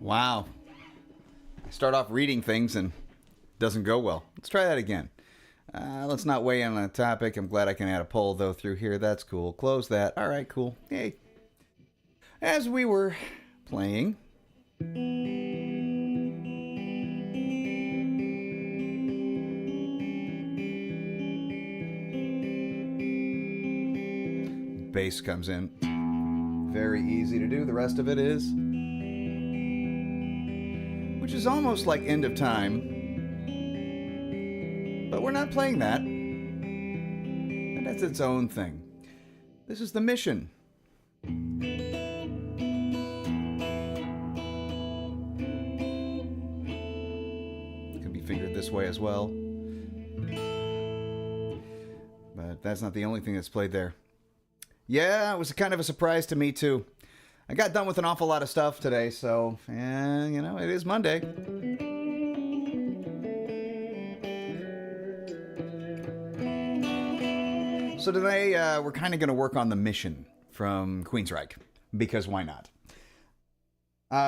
Wow. I start off reading things and it doesn't go well. Let's try that again. Let's not weigh in on a topic. I'm glad I can add a poll, though, through here. That's cool. Close that. All right, cool. Hey. As we were playing... bass comes in. Very easy to do. The rest of it is... which is almost like End of Time. But we're not playing that. And that's its own thing. This is The Mission. It can be fingered this way as well. But that's not the only thing that's played there. Yeah, it was kind of a surprise to me too. I got done with an awful lot of stuff today, so, you know, it is Monday. So today, we're kind of going to work on The Mission from Queensryche, because why not?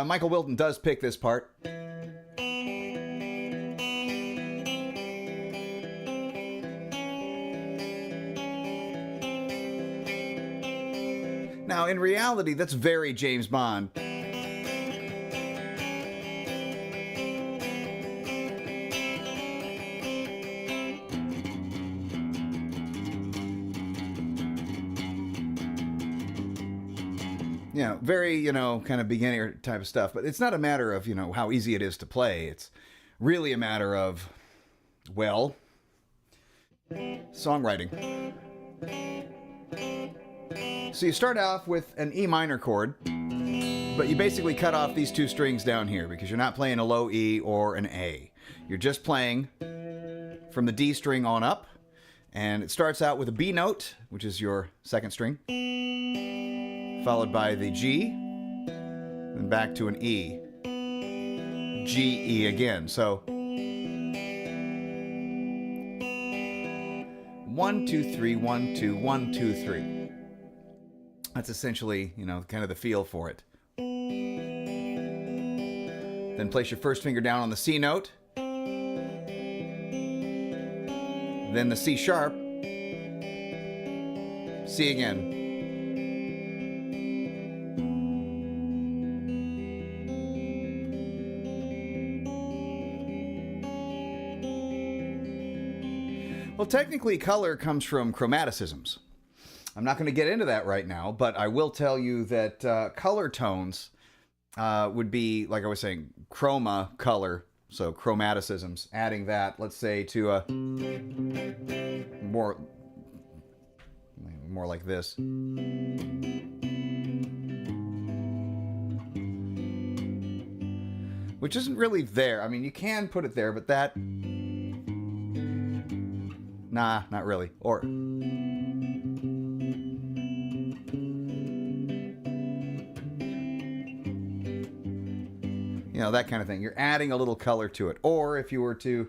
Michael Wilton does pick this part. Now, in reality, that's very James Bond. You know, very, kind of beginner type of stuff. But it's not a matter of, how easy it is to play. It's really a matter of, well, songwriting. So you start off with an E minor chord, but you basically cut off these two strings down here because you're not playing a low E or an A. You're just playing from the D string on up, and it starts out with a B note, which is your second string, followed by the G, then back to an E, G, E again. So 1, 2, 3, 1, 2, 1, 2, 3. That's essentially, kind of the feel for it. Then place your first finger down on the C note. Then the C sharp. C again. Well, technically, color comes from chromaticisms. I'm not going to get into that right now, but I will tell you that color tones would be, like I was saying, chroma, color, so chromaticisms. Adding that, let's say, to a more like this. Which isn't really there. I mean, you can put it there, but that... nah, not really. Or... that kind of thing. You're adding a little color to it. Or if you were to...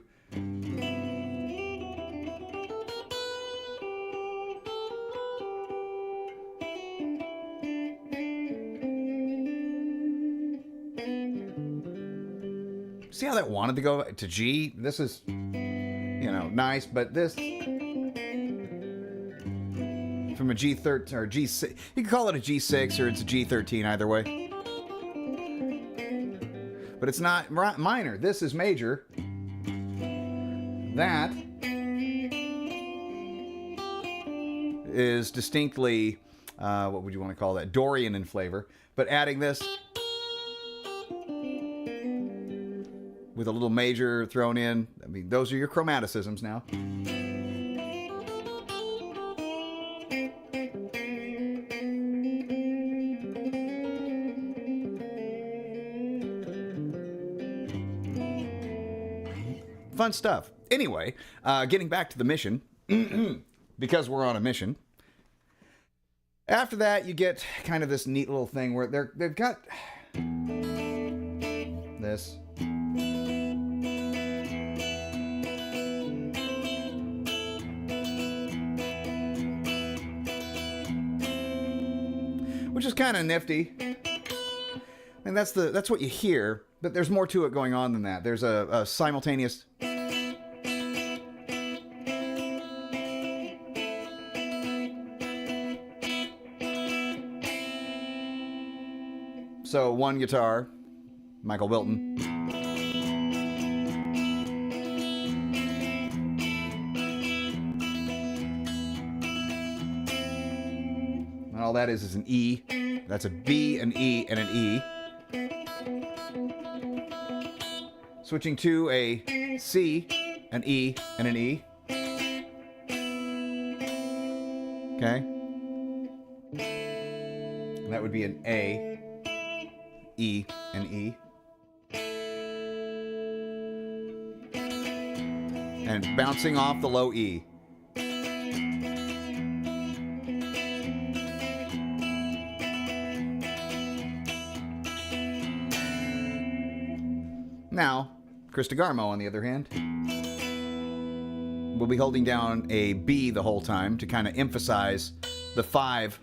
see how that wanted to go to G? This is, nice, but this... from a G13 or G6... you can call it a G6 or it's a G13 either way. But it's not minor. This is major. That is distinctly, what would you want to call that? Dorian in flavor. But adding this with a little major thrown in, I mean, those are your chromaticisms now. Fun stuff. Anyway, getting back to The Mission, because we're on a mission. After that, you get kind of this neat little thing where they've got this. Which is kind of nifty. And that's what you hear, but there's more to it going on than that. There's a simultaneous. So one guitar, Michael Wilton. And all that is an E. That's a B, an E, and an E. Switching to a C, an E, and an E. Okay. And that would be an A, E, and E. And bouncing off the low E. Now, Chris DeGarmo, on the other hand, will be holding down a B the whole time to kind of emphasize the 5,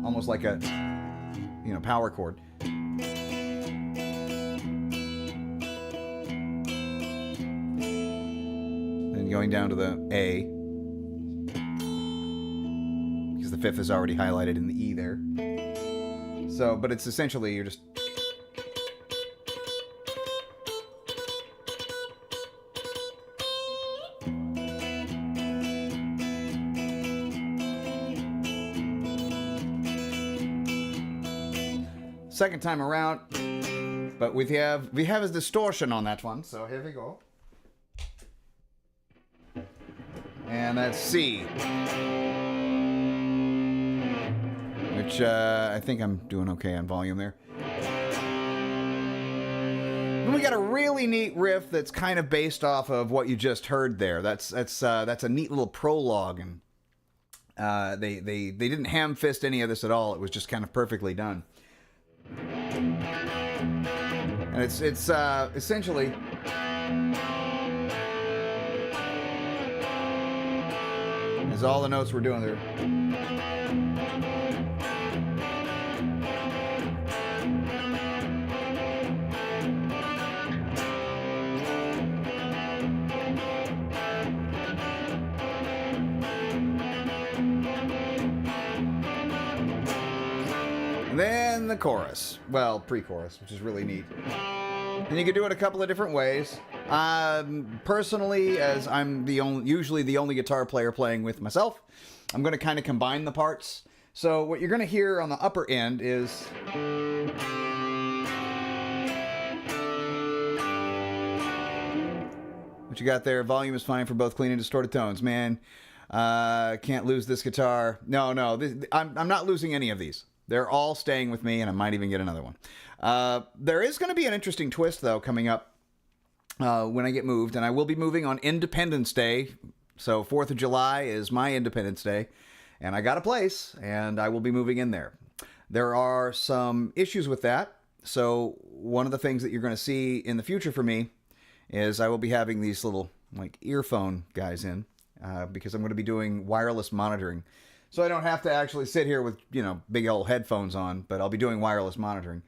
almost like a, power chord. Then going down to the A, because the 5th is already highlighted in the E there. So, but it's essentially, you're just... Second time around, but we have a distortion on that one, so here we go. And that's C, which I think I'm doing okay on volume there. Then we got a really neat riff that's kind of based off of what you just heard there. That's a neat little prologue, and they didn't ham fist any of this at all. It was just kind of perfectly done. And it's essentially is all the notes we're doing there. And then the chorus. Well, pre-chorus, which is really neat. And you can do it a couple of different ways. Personally, as I'm usually the only guitar player playing with myself, I'm going to kind of combine the parts. So what you're going to hear on the upper end is... What you got there, volume is fine for both clean and distorted tones. Man, can't lose this guitar. No, I'm not losing any of these. They're all staying with me, and I might even get another one. There is going to be an interesting twist, though, coming up when I get moved, and I will be moving on Independence Day. So 4th of July is my Independence Day, and I got a place, and I will be moving in there. There are some issues with that, so one of the things that you're going to see in the future for me is I will be having these little earphone guys in, because I'm going to be doing wireless monitoring. So I don't have to actually sit here with, big old headphones on, but I'll be doing wireless monitoring.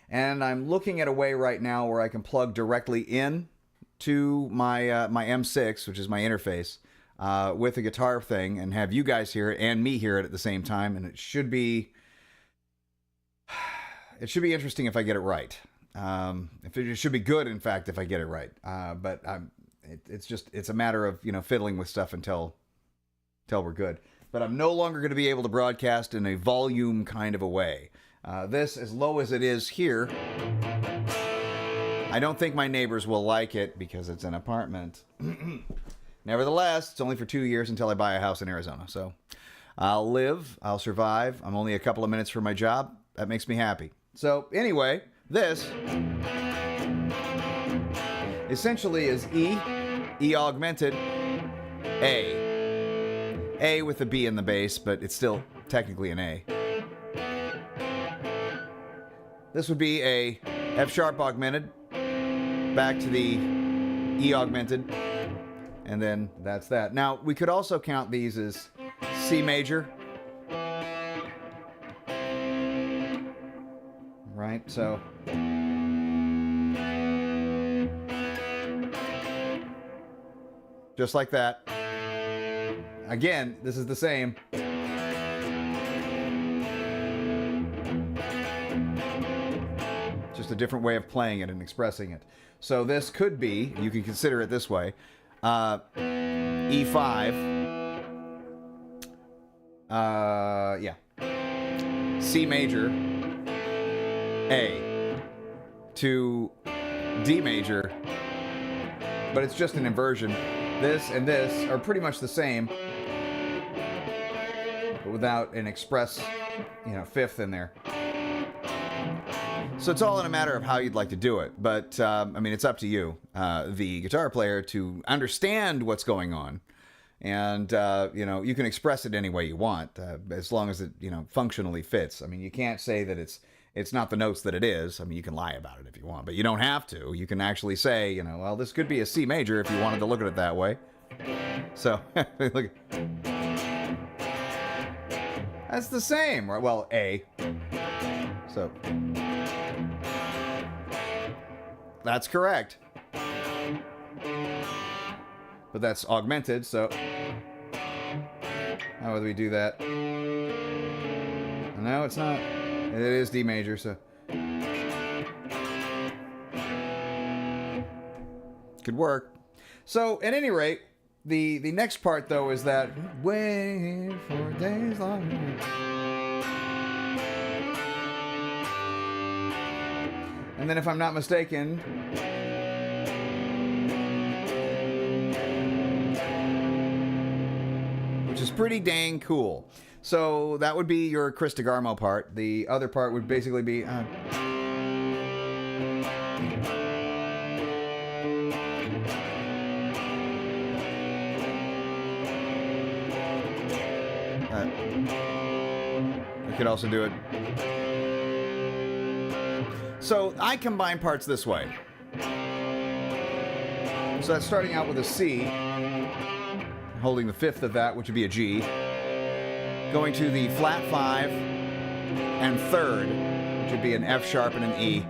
And I'm looking at a way right now where I can plug directly in to my my M6, which is my interface, with a guitar thing, and have you guys hear it and me hear it at the same time. And it should be interesting if I get it right. It should be good, in fact, if I get it right. But it's a matter of fiddling with stuff until we're good. But I'm no longer going to be able to broadcast in a volume kind of a way. This, as low as it is here, I don't think my neighbors will like it because it's an apartment. Nevertheless, it's only for 2 years until I buy a house in Arizona. So I'll live, I'll survive. I'm only a couple of minutes from my job. That makes me happy. So anyway, this essentially is E augmented, A. A with a B in the bass, but it's still technically an A. This would be a F sharp augmented, back to the E augmented, and then that's that. Now, we could also count these as C major, right? So just like that. Again, this is the same. Just a different way of playing it and expressing it. So this could be, you can consider it this way, E5, C major, A, to D major, but it's just an inversion. This and this are pretty much the same, but without an express, fifth in there. So it's all in a matter of how you'd like to do it. But, it's up to you, the guitar player, to understand what's going on. And, you can express it any way you want, as long as it, functionally fits. I mean, you can't say that it's not the notes that it is. I mean, you can lie about it if you want, but you don't have to. You can actually say, well, this could be a C major if you wanted to look at it that way. So, look. That's the same, right? Well, A. So, that's correct. But that's augmented, so how would we do that? No, it's not. It is D major, so could work. So, at any rate, the next part though is that wait for days long. And then, if I'm not mistaken, which is pretty dang cool. So that would be your Chris DeGarmo part. The other part would basically be I could also do it. So I combine parts this way. So that's starting out with a C, holding the fifth of that, which would be a G, going to the flat 5 and third, which would be an F sharp and an E.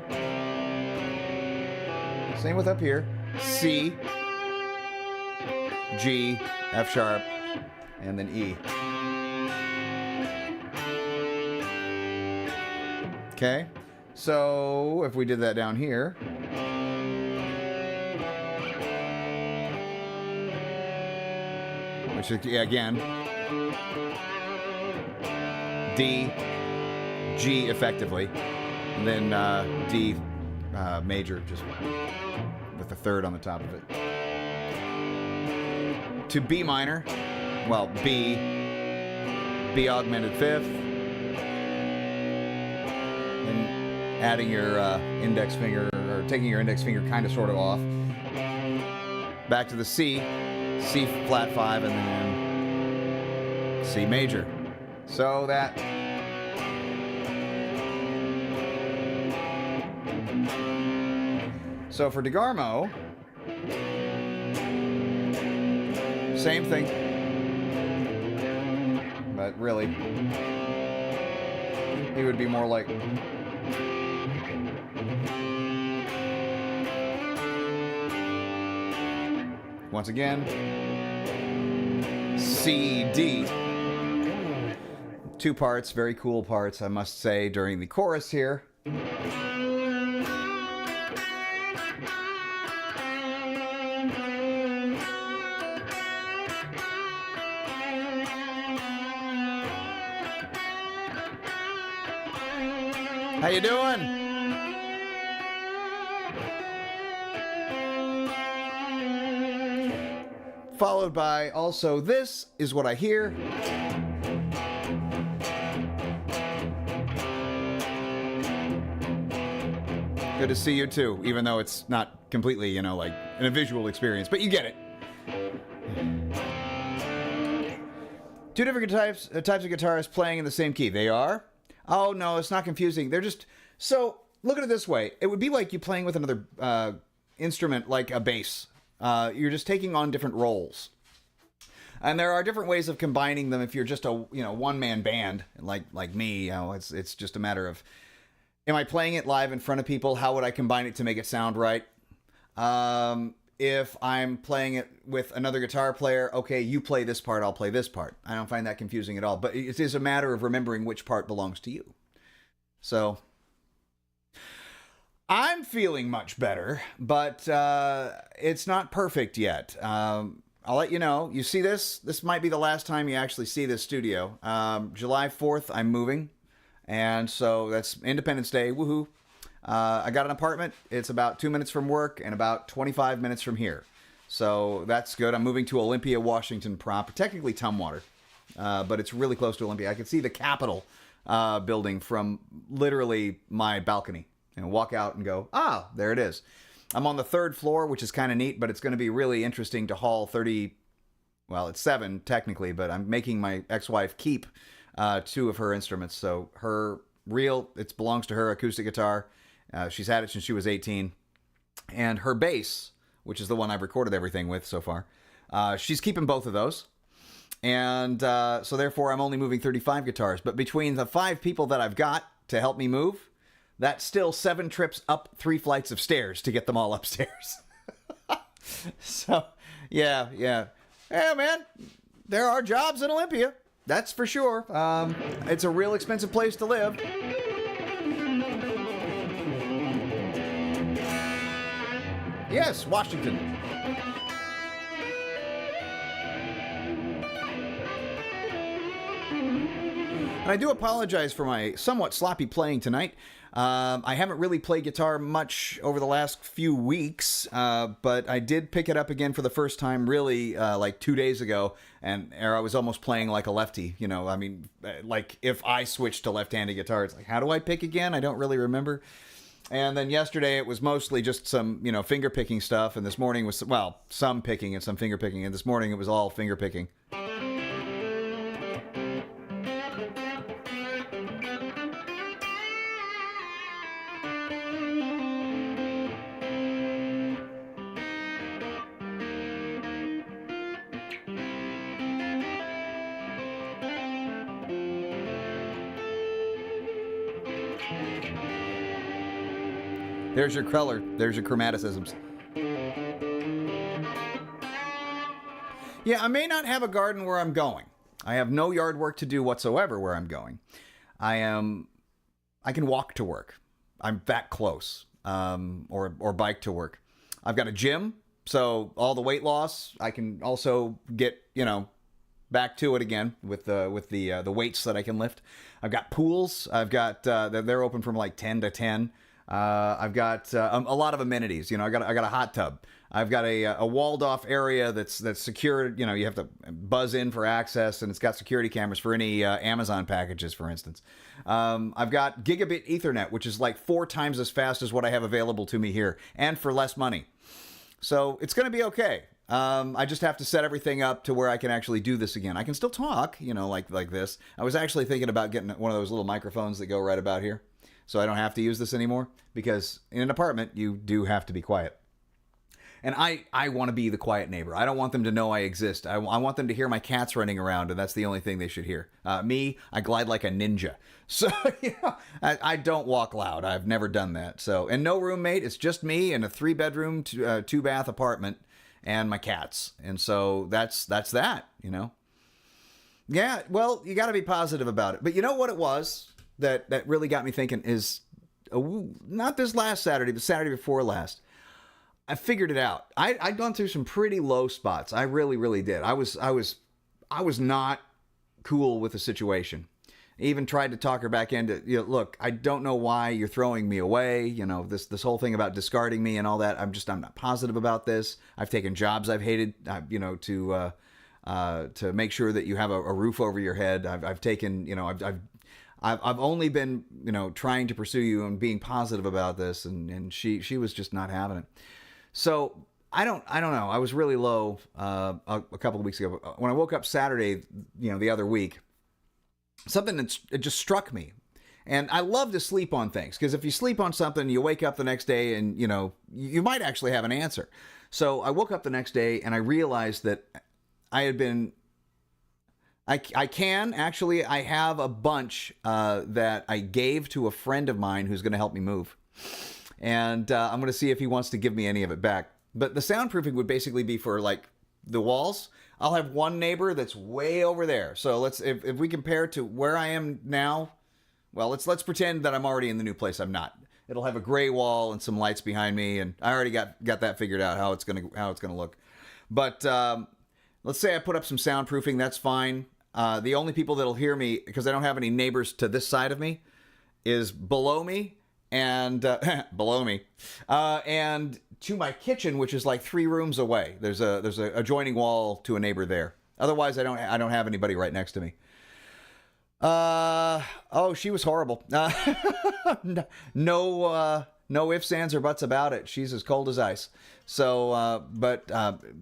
Same with up here. C, G, F sharp, and then E. Okay, so if we did that down here, which is, again, D, G effectively, and then D major, just with the third on the top of it. To B minor, well, B augmented fifth, and adding your index finger, or taking your index finger kind of sort of off. Back to the C flat 5, and then C major. So that so for DeGarmo, same thing, but really he would be more like once again C, D. Two parts, very cool parts, I must say, during the chorus here. How you doing? Followed by also, this is what I hear. Good to see you too, even though it's not completely, like in a visual experience, but you get it. Two different types of guitarists playing in the same key. They are? Oh no, it's not confusing. They're just, so look at it this way. It would be like you playing with another instrument, like a bass. You're just taking on different roles. And there are different ways of combining them if you're just a one-man band like me. It's just a matter of Am I playing it live in front of people? How would I combine it to make it sound right? If I'm playing it with another guitar player, okay, you play this part, I'll play this part. I don't find that confusing at all. But it is a matter of remembering which part belongs to you. So I'm feeling much better, but it's not perfect yet. I'll let you know. You see this? This might be the last time you actually see this studio. July 4th, I'm moving. And so that's Independence Day. Woohoo. I got an apartment. It's about 2 minutes from work and about 25 minutes from here. So that's good. I'm moving to Olympia, Washington proper. Technically Tumwater, but it's really close to Olympia. I can see the Capitol building from literally my balcony and walk out and go, ah, there it is. I'm on the 3rd floor, which is kind of neat, but it's going to be really interesting to haul 30, well, it's 7 technically, but I'm making my ex-wife keep 2 of her instruments. So her it belongs to her acoustic guitar. She's had it since she was 18. And her bass, which is the one I've recorded everything with so far, she's keeping both of those. And so therefore, I'm only moving 35 guitars. But between the 5 people that I've got to help me move, that's still 7 trips up 3 flights of stairs to get them all upstairs. So, yeah. Yeah, man, there are jobs in Olympia. That's for sure. It's a real expensive place to live. Yes, Washington. And I do apologize for my somewhat sloppy playing tonight. I haven't really played guitar much over the last few weeks, but I did pick it up again for the first time really like 2 days ago, and I was almost playing like a lefty. You know, I mean, like if I switched to left-handed guitar, it's like, how do I pick again? I don't really remember. And then yesterday it was mostly just some, finger picking stuff, and this morning was, well, some picking and some finger picking, and this morning it was all finger picking. There's your color. There's your chromaticisms. Yeah, I may not have a garden where I'm going. I have no yard work to do whatsoever where I'm going. I can walk to work. I'm that close. Or bike to work. I've got a gym, so all the weight loss, I can also get, back to it again with the weights that I can lift. I've got pools. I've got they're open from like 10 to 10. I've got a lot of amenities. I got a hot tub. I've got a walled off area that's secured. You have to buzz in for access, and it's got security cameras for any Amazon packages, for instance. I've got gigabit Ethernet, which is like 4 times as fast as what I have available to me here, and for less money. So it's going to be okay. I just have to set everything up to where I can actually do this again. I can still talk, like this. I was actually thinking about getting one of those little microphones that go right about here, so I don't have to use this anymore, because in an apartment, you do have to be quiet. And I want to be the quiet neighbor. I don't want them to know I exist. I want them to hear my cats running around, and that's the only thing they should hear. Me, I glide like a ninja. So, I don't walk loud. I've never done that. So, and no roommate. It's just me in a 3-bedroom, 2-bath apartment and my cats. And so that's that, Yeah, well, you got to be positive about it. But you know what it was that really got me thinking is, not this last Saturday, but Saturday before last. I figured it out. I'd gone through some pretty low spots. I really, really did. I was not cool with the situation. I even tried to talk her back into, look, I don't know why you're throwing me away. This whole thing about discarding me and all that. I'm not positive about this. I've taken jobs I've hated, to make sure that you have a roof over your head. I've taken, I've only been, trying to pursue you and being positive about this, and she was just not having it. So I don't know. I was really low a couple of weeks ago. When I woke up Saturday, the other week, something it just struck me. And I love to sleep on things, because if you sleep on something, you wake up the next day and, you might actually have an answer. So I woke up the next day and I realized that I had been I can actually. I have a bunch that I gave to a friend of mine who's going to help me move, and I'm going to see if he wants to give me any of it back. But the soundproofing would basically be for like the walls. I'll have one neighbor that's way over there. So let's if we compare to where I am now, well, let's pretend that I'm already in the new place. I'm not. It'll have a gray wall and some lights behind me, and I already got that figured out how it's gonna look. But let's say I put up some soundproofing. That's fine. The only people that'll hear me, because I don't have any neighbors to this side of me, is below me and below me, and to my kitchen, which is like 3 rooms away. There's a adjoining wall to a neighbor there. Otherwise, I don't have anybody right next to me. Oh, she was horrible. No ifs, ands, or buts about it. She's as cold as ice. So, but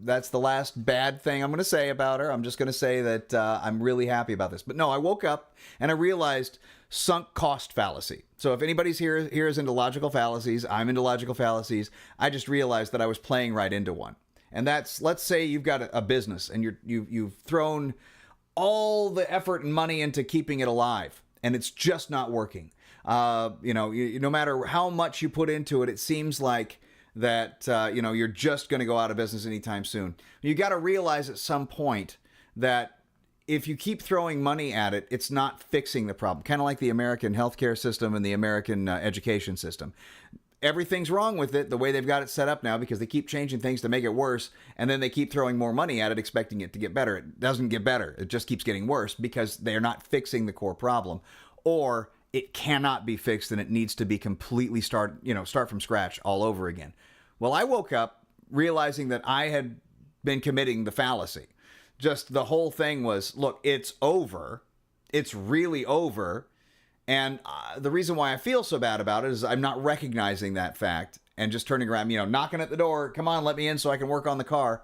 that's the last bad thing I'm going to say about her. I'm just going to say that I'm really happy about this. But no, I woke up and I realized sunk cost fallacy. So if anybody's here is into logical fallacies, I'm into logical fallacies. I just realized that I was playing right into one. And that's, let's say you've got a business and you've thrown all the effort and money into keeping it alive, and it's just not working. No matter how much you put into it, it seems like that you're just going to go out of business anytime soon. You got to realize at some point that if you keep throwing money at it, it's not fixing the problem. Kind of like the American healthcare system and the American education system. Everything's wrong with it the way they've got it set up now, because they keep changing things to make it worse, and then they keep throwing more money at it expecting it to get better. It doesn't get better. It just keeps getting worse because they're not fixing the core problem, or it cannot be fixed and it needs to be completely start from scratch all over again. Well, I woke up realizing that I had been committing the fallacy. Just the whole thing was, look, it's over. It's really over. And the reason why I feel so bad about it is I'm not recognizing that fact and just turning around, knocking at the door. Come on, let me in so I can work on the car.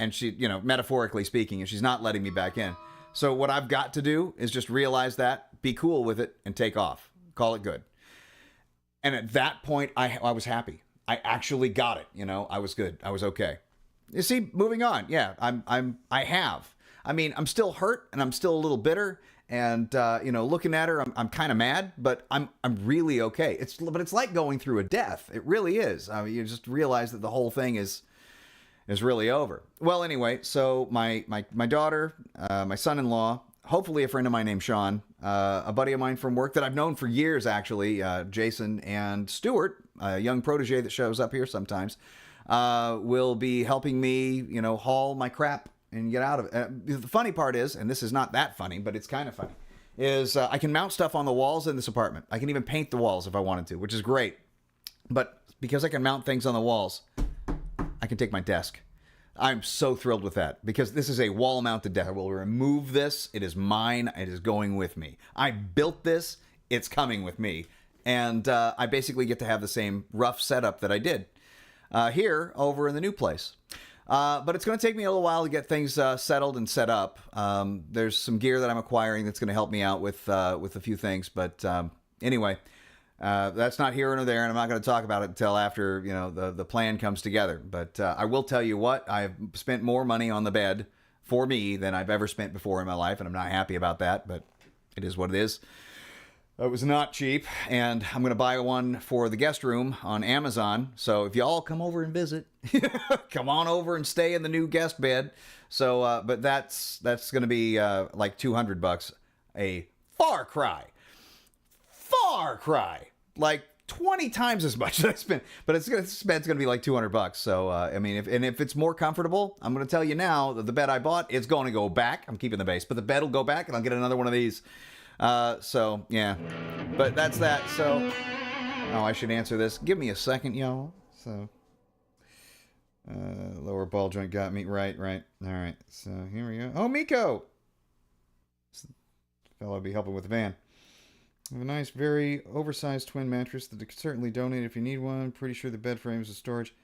And she, metaphorically speaking, and she's not letting me back in. So what I've got to do is just realize that, be cool with it, and take off. Call it good. And at that point, I was happy. I actually got it. I was good. I was okay. You see, moving on. Yeah, I have. I mean, I'm still hurt and I'm still a little bitter. And looking at her, I'm kind of mad, but I'm really okay. But it's like going through a death. It really is. I mean, you just realize that the whole thing is really over. Well, anyway, so my daughter, my son-in-law, hopefully a friend of mine named Sean, a buddy of mine from work that I've known for years, actually, Jason, and Stuart, a young protege that shows up here sometimes, will be helping me, haul my crap and get out of it. The funny part is, and this is not that funny, but it's kind of funny, is I can mount stuff on the walls in this apartment. I can even paint the walls if I wanted to, which is great. But because I can mount things on the walls, I can take my desk. I'm so thrilled with that, because this is a wall-mounted desk. I will remove this. It is mine. It is going with me. I built this. It's coming with me. And I basically get to have the same rough setup that I did here over in the new place. But it's going to take me a little while to get things settled and set up. There's some gear that I'm acquiring that's going to help me out with a few things. But anyway, that's not here nor there, and I'm not going to talk about it until after the plan comes together. But I will tell you what, I've spent more money on the bed for me than I've ever spent before in my life, and I'm not happy about that. But it is what it is. It was not cheap, and I'm going to buy one for the guest room on Amazon. So if y'all come over and visit, come on over and stay in the new guest bed. So, but that's going to be like $200, a far cry, like 20 times as much as I spent. But this bed's going to be like $200. So, I mean, if it's more comfortable, I'm going to tell you now that the bed I bought is going to go back. I'm keeping the base, but the bed will go back, and I'll get another one of these. So yeah, but that's that. So, I should answer this. Give me a second, y'all. So, lower ball joint got me. Right. All right. So here we go. Oh, Miko! This fellow be helping with the van. I have a nice, very oversized twin mattress that I could certainly donate if you need one. Pretty sure the bed frame is a storage.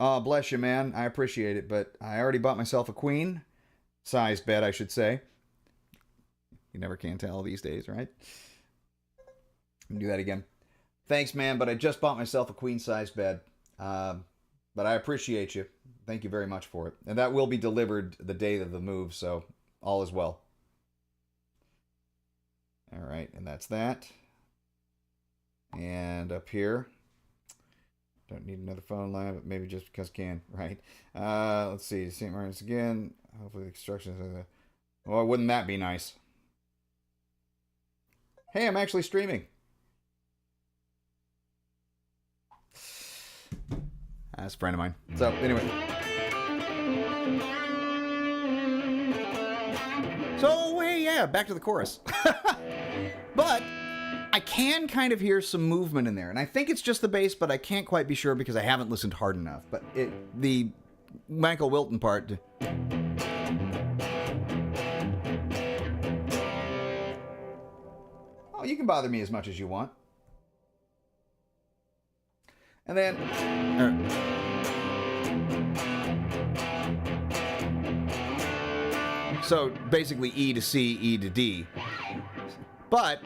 Oh, bless you, man. I appreciate it, but I already bought myself a queen-sized bed, I should say. You never can tell these days, right? Do that again. Thanks, man, but I just bought myself a queen-size bed. But I appreciate you. Thank you very much for it. And that will be delivered the day of the move, so all is well. All right, and that's that. And up here, don't need another phone line, but maybe just because can, right? Let's see, St. Martin's again. Hopefully the instructions are the... Well, wouldn't that be nice? Hey, I'm actually streaming. That's a friend of mine. So, anyway. So, hey, yeah, back to the chorus. But I can kind of hear some movement in there. And I think it's just the bass, but I can't quite be sure because I haven't listened hard enough. But the Michael Wilton part... Oh, you can bother me as much as you want. And then... So basically E to C, E to D. But...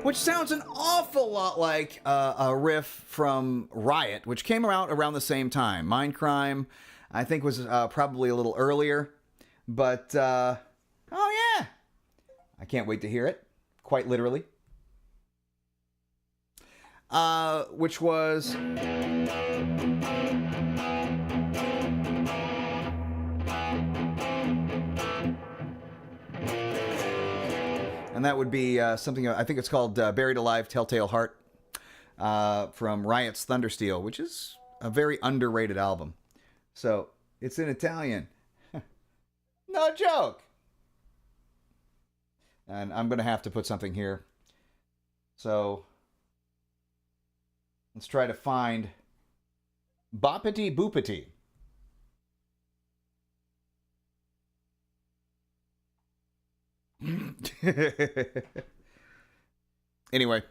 which sounds an awful lot like a riff from Riot, which came out around the same time. Mindcrime, I think, was probably a little earlier. But, oh yeah! I can't wait to hear it, quite literally. Which was... And that would be something, I think it's called Buried Alive, Telltale Heart, from Riot's Thundersteel, which is a very underrated album. So, it's in Italian. No joke! And I'm going to have to put something here. So, let's try to find Boppity Boopity. Anyway.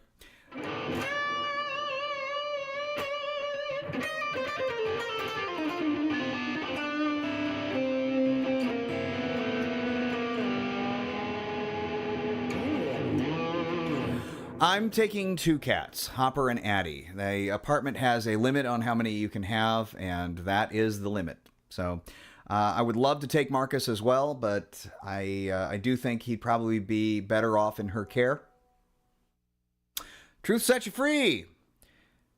I'm taking two cats, Hopper and Addie. The apartment has a limit on how many you can have, and that is the limit. So I would love to take Marcus as well, but I do think he'd probably be better off in her care. Truth set you free.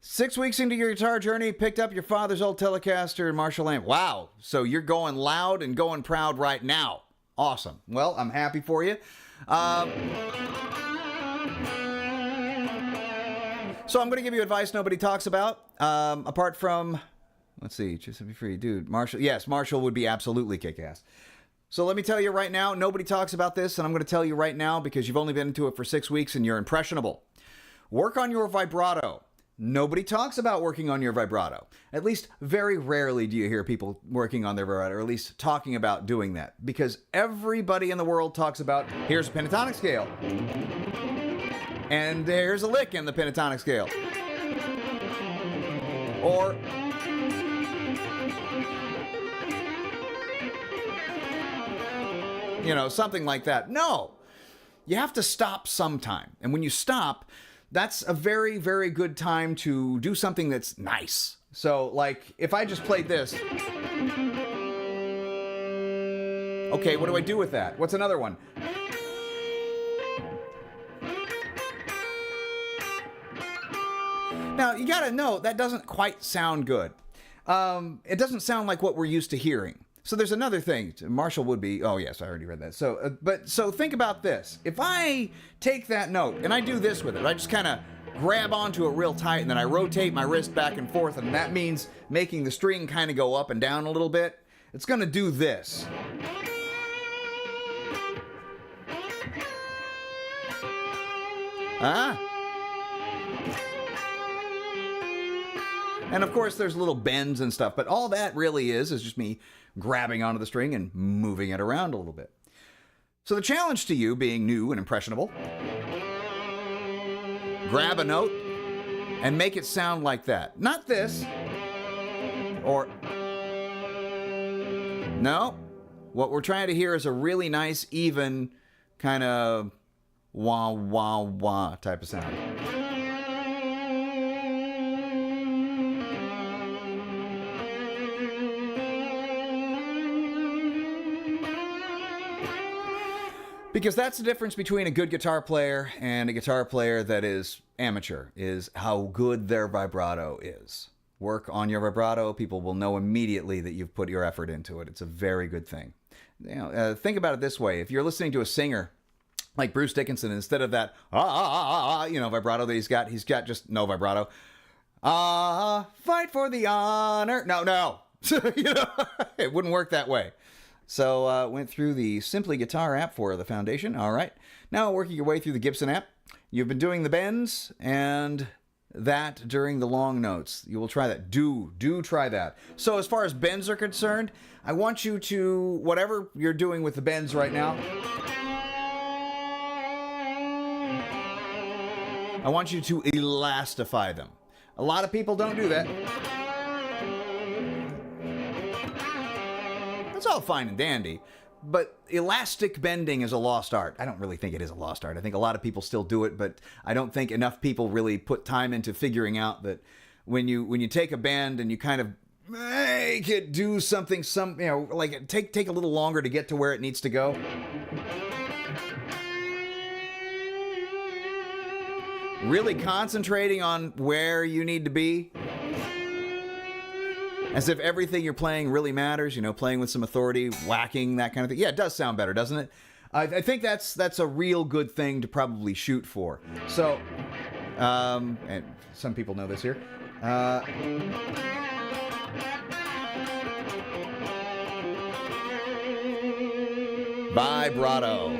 6 weeks into your guitar journey, picked up your father's old Telecaster and Marshall amp. Wow, so you're going loud and going proud right now. Awesome. Well, I'm happy for you. So I'm going to give you advice nobody talks about, apart from, let's see, just to be free, dude, Marshall. Yes, Marshall would be absolutely kick-ass. So let me tell you right now, nobody talks about this, and I'm going to tell you right now because you've only been into it for 6 weeks and you're impressionable. Work on your vibrato. Nobody talks about working on your vibrato. At least very rarely do you hear people working on their vibrato, or at least talking about doing that, because everybody in the world talks about, here's a pentatonic scale. And there's a lick in the pentatonic scale. Or... you know, something like that. No! You have to stop sometime. And when you stop, that's a very, very good time to do something that's nice. So, like, if I just played this... okay, what do I do with that? What's another one? Now, you gotta know, that doesn't quite sound good. It doesn't sound like what we're used to hearing. So there's another thing. Marshall would be... oh, yes, I already read that. So, so think about this. If I take that note and I do this with it, I just kind of grab onto it real tight and then I rotate my wrist back and forth, and that means making the string kind of go up and down a little bit. It's going to do this. Ah. And of course, there's little bends and stuff, but all that really is just me grabbing onto the string and moving it around a little bit. So the challenge to you, being new and impressionable, grab a note and make it sound like that. Not this. Or... no. What we're trying to hear is a really nice, even, kind of wah, wah, wah type of sound. Because that's the difference between a good guitar player and a guitar player that is amateur, is how good their vibrato is. Work on your vibrato. People will know immediately that you've put your effort into it. It's a very good thing. Think about it this way. If you're listening to a singer like Bruce Dickinson, instead of that vibrato that he's got just no vibrato. Fight for the honor. No. It wouldn't work that way. So went through the Simply Guitar app for the Foundation. All right. Now working your way through the Gibson app. You've been doing the bends and that during the long notes. You will try that. Do try that. So as far as bends are concerned, I want you to, whatever you're doing with the bends right now, I want you to elastify them. A lot of people don't do that. That's all fine and dandy, but elastic bending is a lost art. I don't really think it is a lost art. I think a lot of people still do it, but I don't think enough people really put time into figuring out that when you take a bend and you kind of make it do something, like take a little longer to get to where it needs to go. Really concentrating on where you need to be. As if everything you're playing really matters, playing with some authority, whacking, that kind of thing. Yeah, it does sound better, doesn't it? I think that's a real good thing to probably shoot for. So, and some people know this here. Vibrato.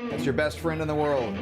That's your best friend in the world.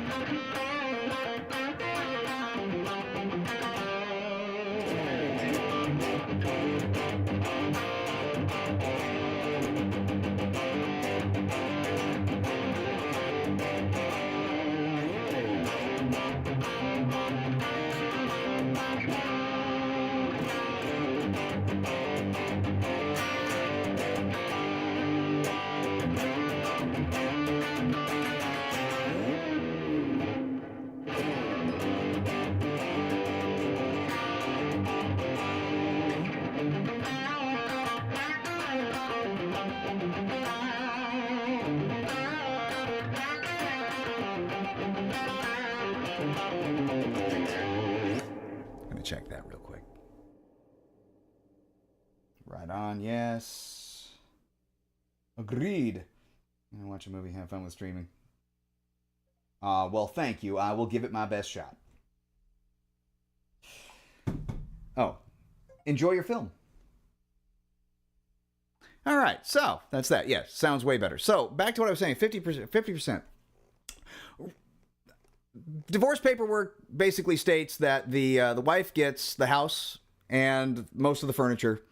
Check that real quick. Right on, yes. Agreed. Watch a movie, have fun with streaming. Well, thank you. I will give it my best shot. Oh, enjoy your film. All right, so that's that. Yes, sounds way better. So back to what I was saying, 50%. Divorce paperwork basically states that the wife gets the house and most of the furniture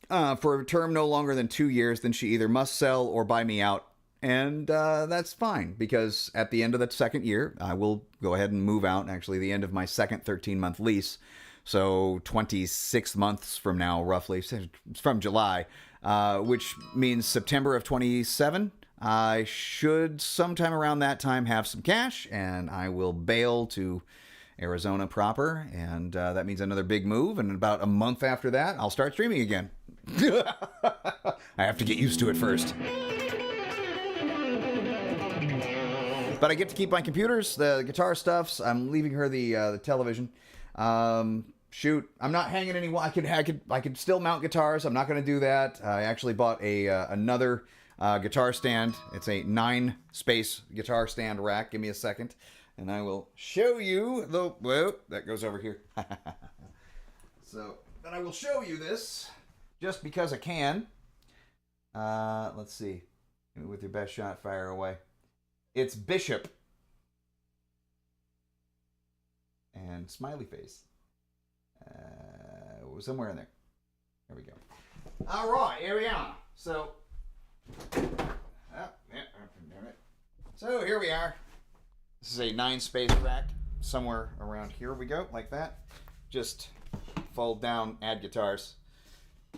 for a term no longer than 2 years. Then she either must sell or buy me out. And that's fine, because at the end of the second year, I will go ahead and move out. Actually, the end of my second 13-month lease. So 26 months from now, roughly, from July, which means September of 27. I should sometime around that time have some cash, and I will bail to Arizona proper, and that means another big move, and about a month after that, I'll start streaming again. I have to get used to it first. But I get to keep my computers, the guitar stuffs. I'm leaving her the television. Shoot, I'm not hanging any. I could still mount guitars. I'm not going to do that. I actually bought another guitar stand. It's a 9-space guitar stand rack. Give me a second, and I will show you the. Whoa, that goes over here. So, then I will show you this, just because I can. Let's see. With your best shot, fire away. It's Bishop. And smiley face. Somewhere in there. There we go. All right, here we are. So, here we are. This is a 9-space rack. Somewhere around here we go, like that. Just fold down, add guitars,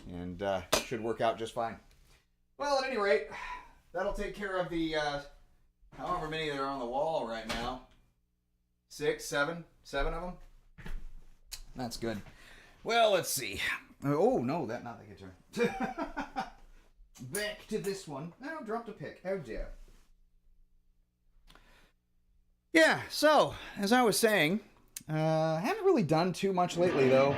and should work out just fine. Well, at any rate, that'll take care of the however many that are on the wall right now. 6, 7 of them. That's good. Well, let's see. Oh, no, not the guitar. Back to this one. Oh, dropped a pick. Oh, dear. Yeah, so, as I was saying, I haven't really done too much lately, though.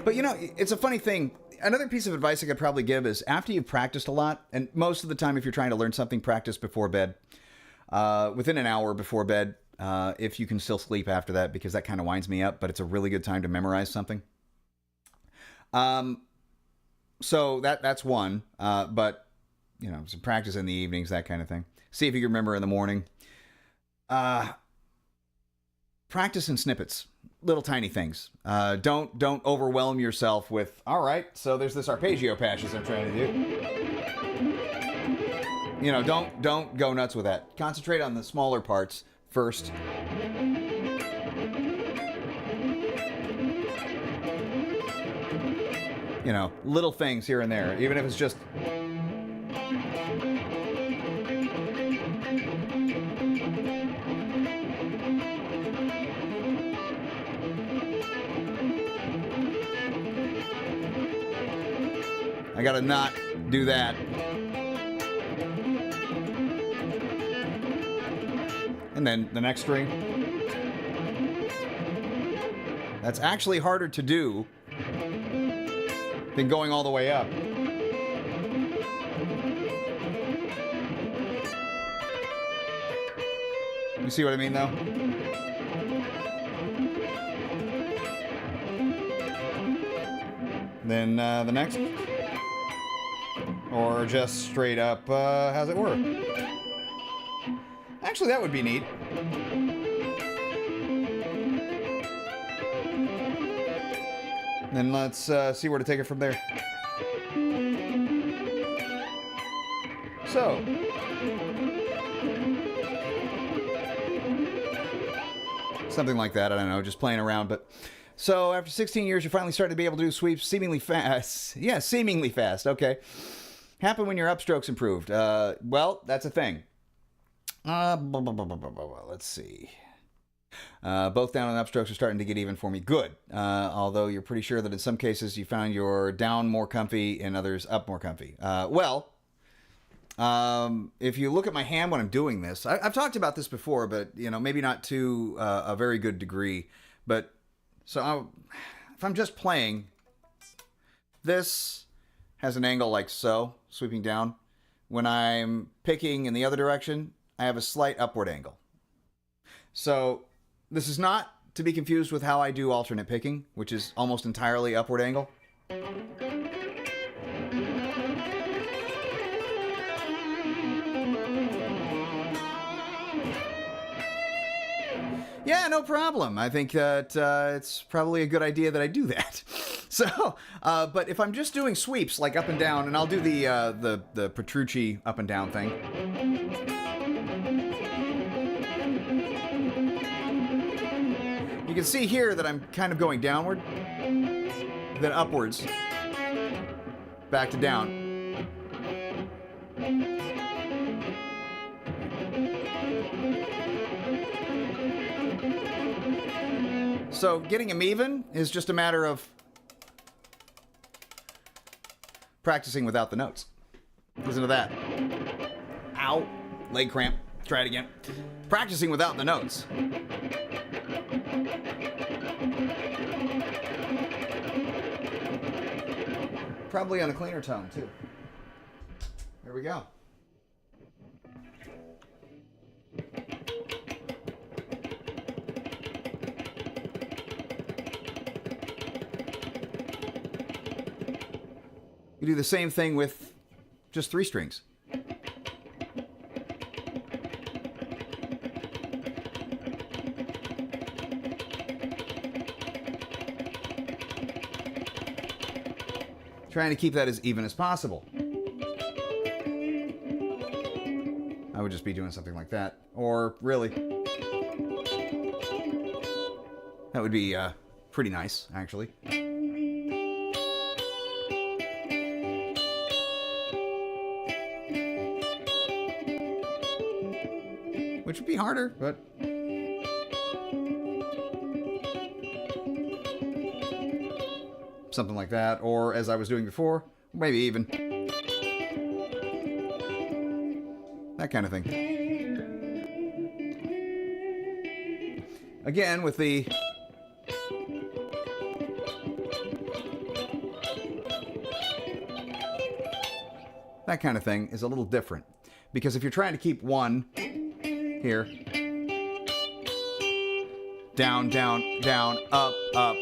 But you know, it's a funny thing. Another piece of advice I could probably give is after you've practiced a lot, and most of the time if you're trying to learn something, practice before bed. Within an hour before bed, if you can still sleep after that, because that kind of winds me up, but it's a really good time to memorize something. So that's one. But, you know, some practice in the evenings, that kind of thing. See if you can remember in the morning. Practice in snippets, little tiny things. Don't overwhelm yourself with, all right, so there's this arpeggio patches I'm trying to do. You know, don't go nuts with that. Concentrate on the smaller parts first. You know, little things here and there, even if it's just... I gotta not do that. And then the next string. That's actually harder to do than going all the way up. You see what I mean, though? Then the next. Or just straight up, how's it work? Actually, that would be neat. Then let's see where to take it from there. So. Something like that, I don't know, just playing around, but... So, after 16 years, you're finally starting to be able to do sweeps seemingly fast. Yeah, seemingly fast, okay. Happen when your upstrokes improved. Well, that's a thing. Let's see. Both down and upstrokes are starting to get even for me. Good. Although you're pretty sure that in some cases you found your down more comfy and others up more comfy. If you look at my hand when I'm doing this, I've talked about this before, but you know, maybe not to a very good degree. But so if I'm just playing, this has an angle like so, sweeping down. When I'm picking in the other direction, I have a slight upward angle. So this is not to be confused with how I do alternate picking, which is almost entirely upward angle. Yeah, no problem. I think that it's probably a good idea that I do that. So, but if I'm just doing sweeps like up and down, and I'll do the Petrucci up and down thing. You can see here that I'm kind of going downward, then upwards, back to down. So getting them even is just a matter of practicing without the notes. Listen to that. Ow. Leg cramp. Try it again. Practicing without the notes. Probably on a cleaner tone, too. There we go. You do the same thing with just 3 strings. Trying to keep that as even as possible. I would just be doing something like that. Or really. That would be pretty nice, actually. harder, but... something like that. Or, as I was doing before, maybe even. That kind of thing. Again, with the... that kind of thing is a little different. Because if you're trying to keep one here, down, down, down, up, up,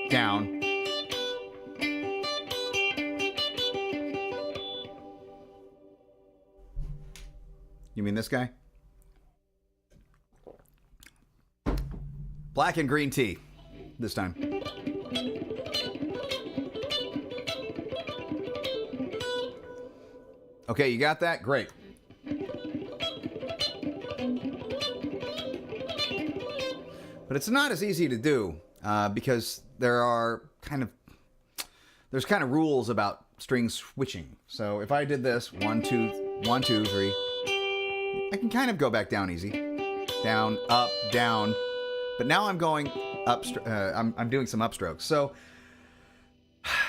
down. You mean this guy? Black and green tea this time. Okay, you got that? Great. But it's not as easy to do because there's kind of rules about string switching. So if I did this 1, 2, 1, 2, 3, I can kind of go back down easy, down, up, down. But now I'm going up. I'm doing some upstrokes. So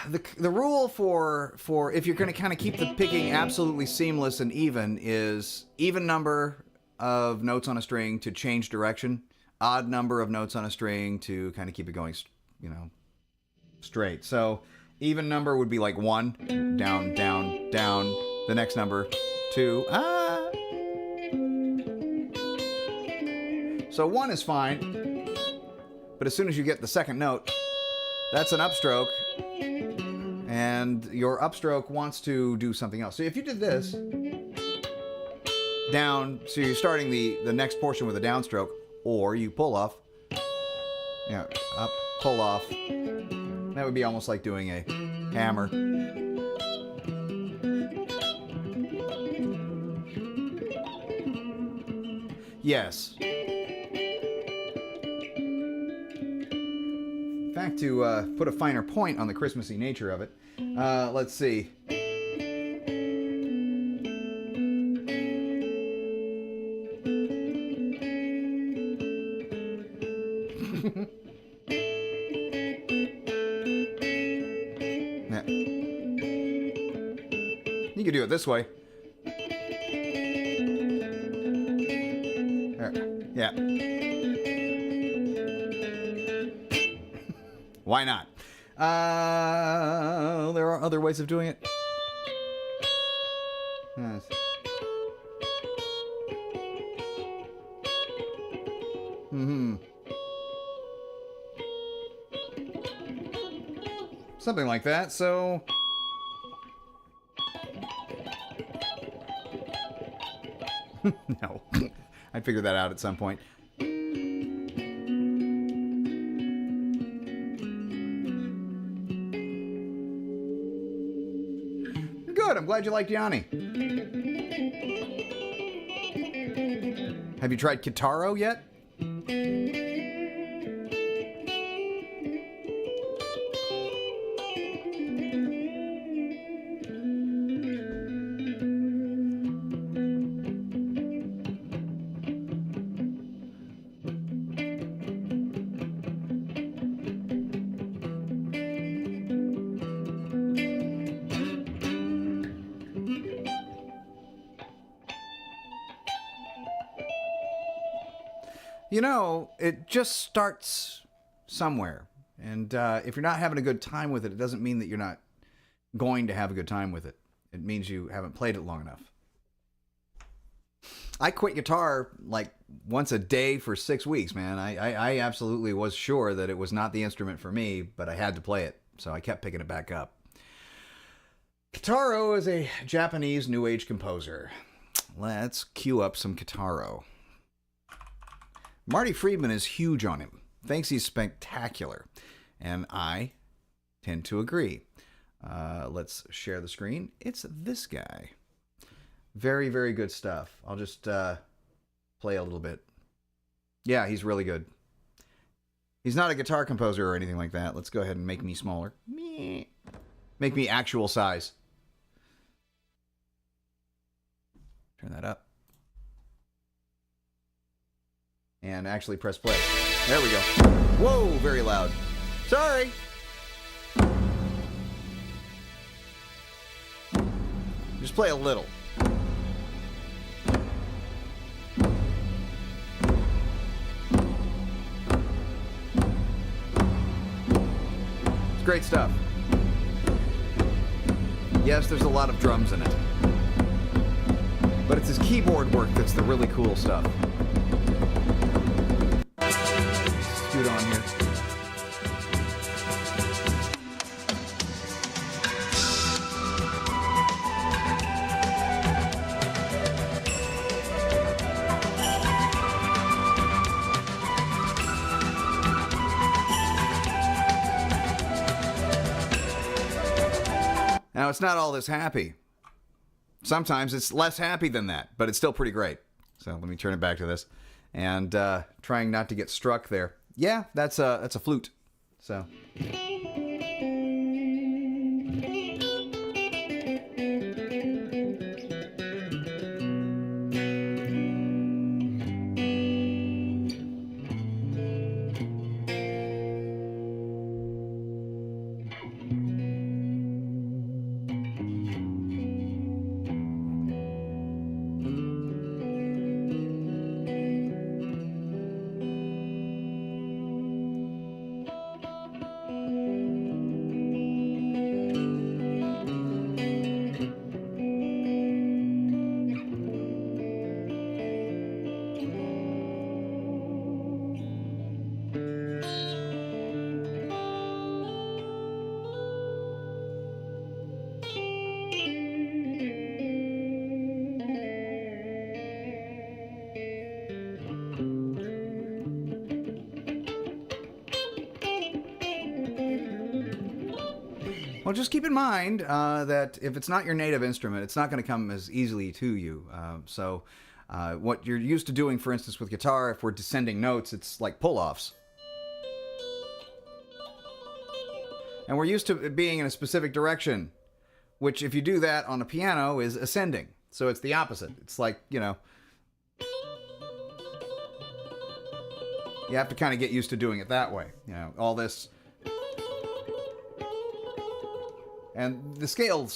the rule for if you're going to kind of keep the picking absolutely seamless and even is even number of notes on a string to change direction, odd number of notes on a string to kind of keep it going, straight. So even number would be like 1, down, down, down. The next number, 2, So 1 is fine. But as soon as you get the second note, that's an upstroke, and your upstroke wants to do something else. So if you did this, down, so you're starting the next portion with a downstroke, or you pull off, up, pull off. That would be almost like doing a hammer. Yes. In fact, to put a finer point on the Christmassy nature of it, let's see. Yeah. You could do it this way. Yeah. Why not? There are other ways of doing it. Yes. Something like that, so... No. I'd figure that out at some point. Good, I'm glad you liked Yanni. Have you tried Kitaro yet? You know, it just starts somewhere. And if you're not having a good time with it, it doesn't mean that you're not going to have a good time with it. It means you haven't played it long enough. I quit guitar like once a day for 6 weeks, man. I absolutely was sure that it was not the instrument for me, but I had to play it. So I kept picking it back up. Kitaro is a Japanese New Age composer. Let's cue up some Kitaro. Marty Friedman is huge on him, thinks he's spectacular, and I tend to agree. Let's share the screen. It's this guy. Very, very good stuff. I'll just play a little bit. Yeah, he's really good. He's not a guitar composer or anything like that. Let's go ahead and make me smaller. Make me actual size. Turn that up. and actually press play. There we go. Whoa, very loud. Sorry. Just play a little. It's great stuff. Yes, there's a lot of drums in it. But it's his keyboard work that's the really cool stuff. Scoot on here. Now, it's not all this happy. Sometimes it's less happy than that, but it's still pretty great. So let me turn it back to this. And trying not to get struck there. Yeah, that's a flute. So... Well, just keep in mind that if it's not your native instrument, it's not going to come as easily to you. So what you're used to doing, for instance, with guitar, if we're descending notes, it's like pull-offs. And we're used to it being in a specific direction, which if you do that on a piano is ascending. So it's the opposite. It's like, you know, you have to kind of get used to doing it that way. You know, all this... And the scale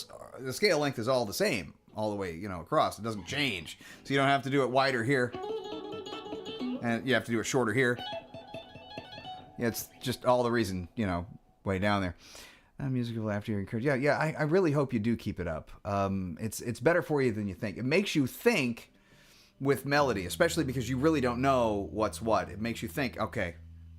length is all the same, all the way, you know, across. It doesn't change. So you don't have to do it wider here. And you have to do it shorter here. Yeah, it's just all the reason, you know, way down there. Musical after you're encouraged. Yeah, I really hope you do keep it up. It's better for you than you think. It makes you think with melody, especially because you really don't know what's what. It makes you think, okay,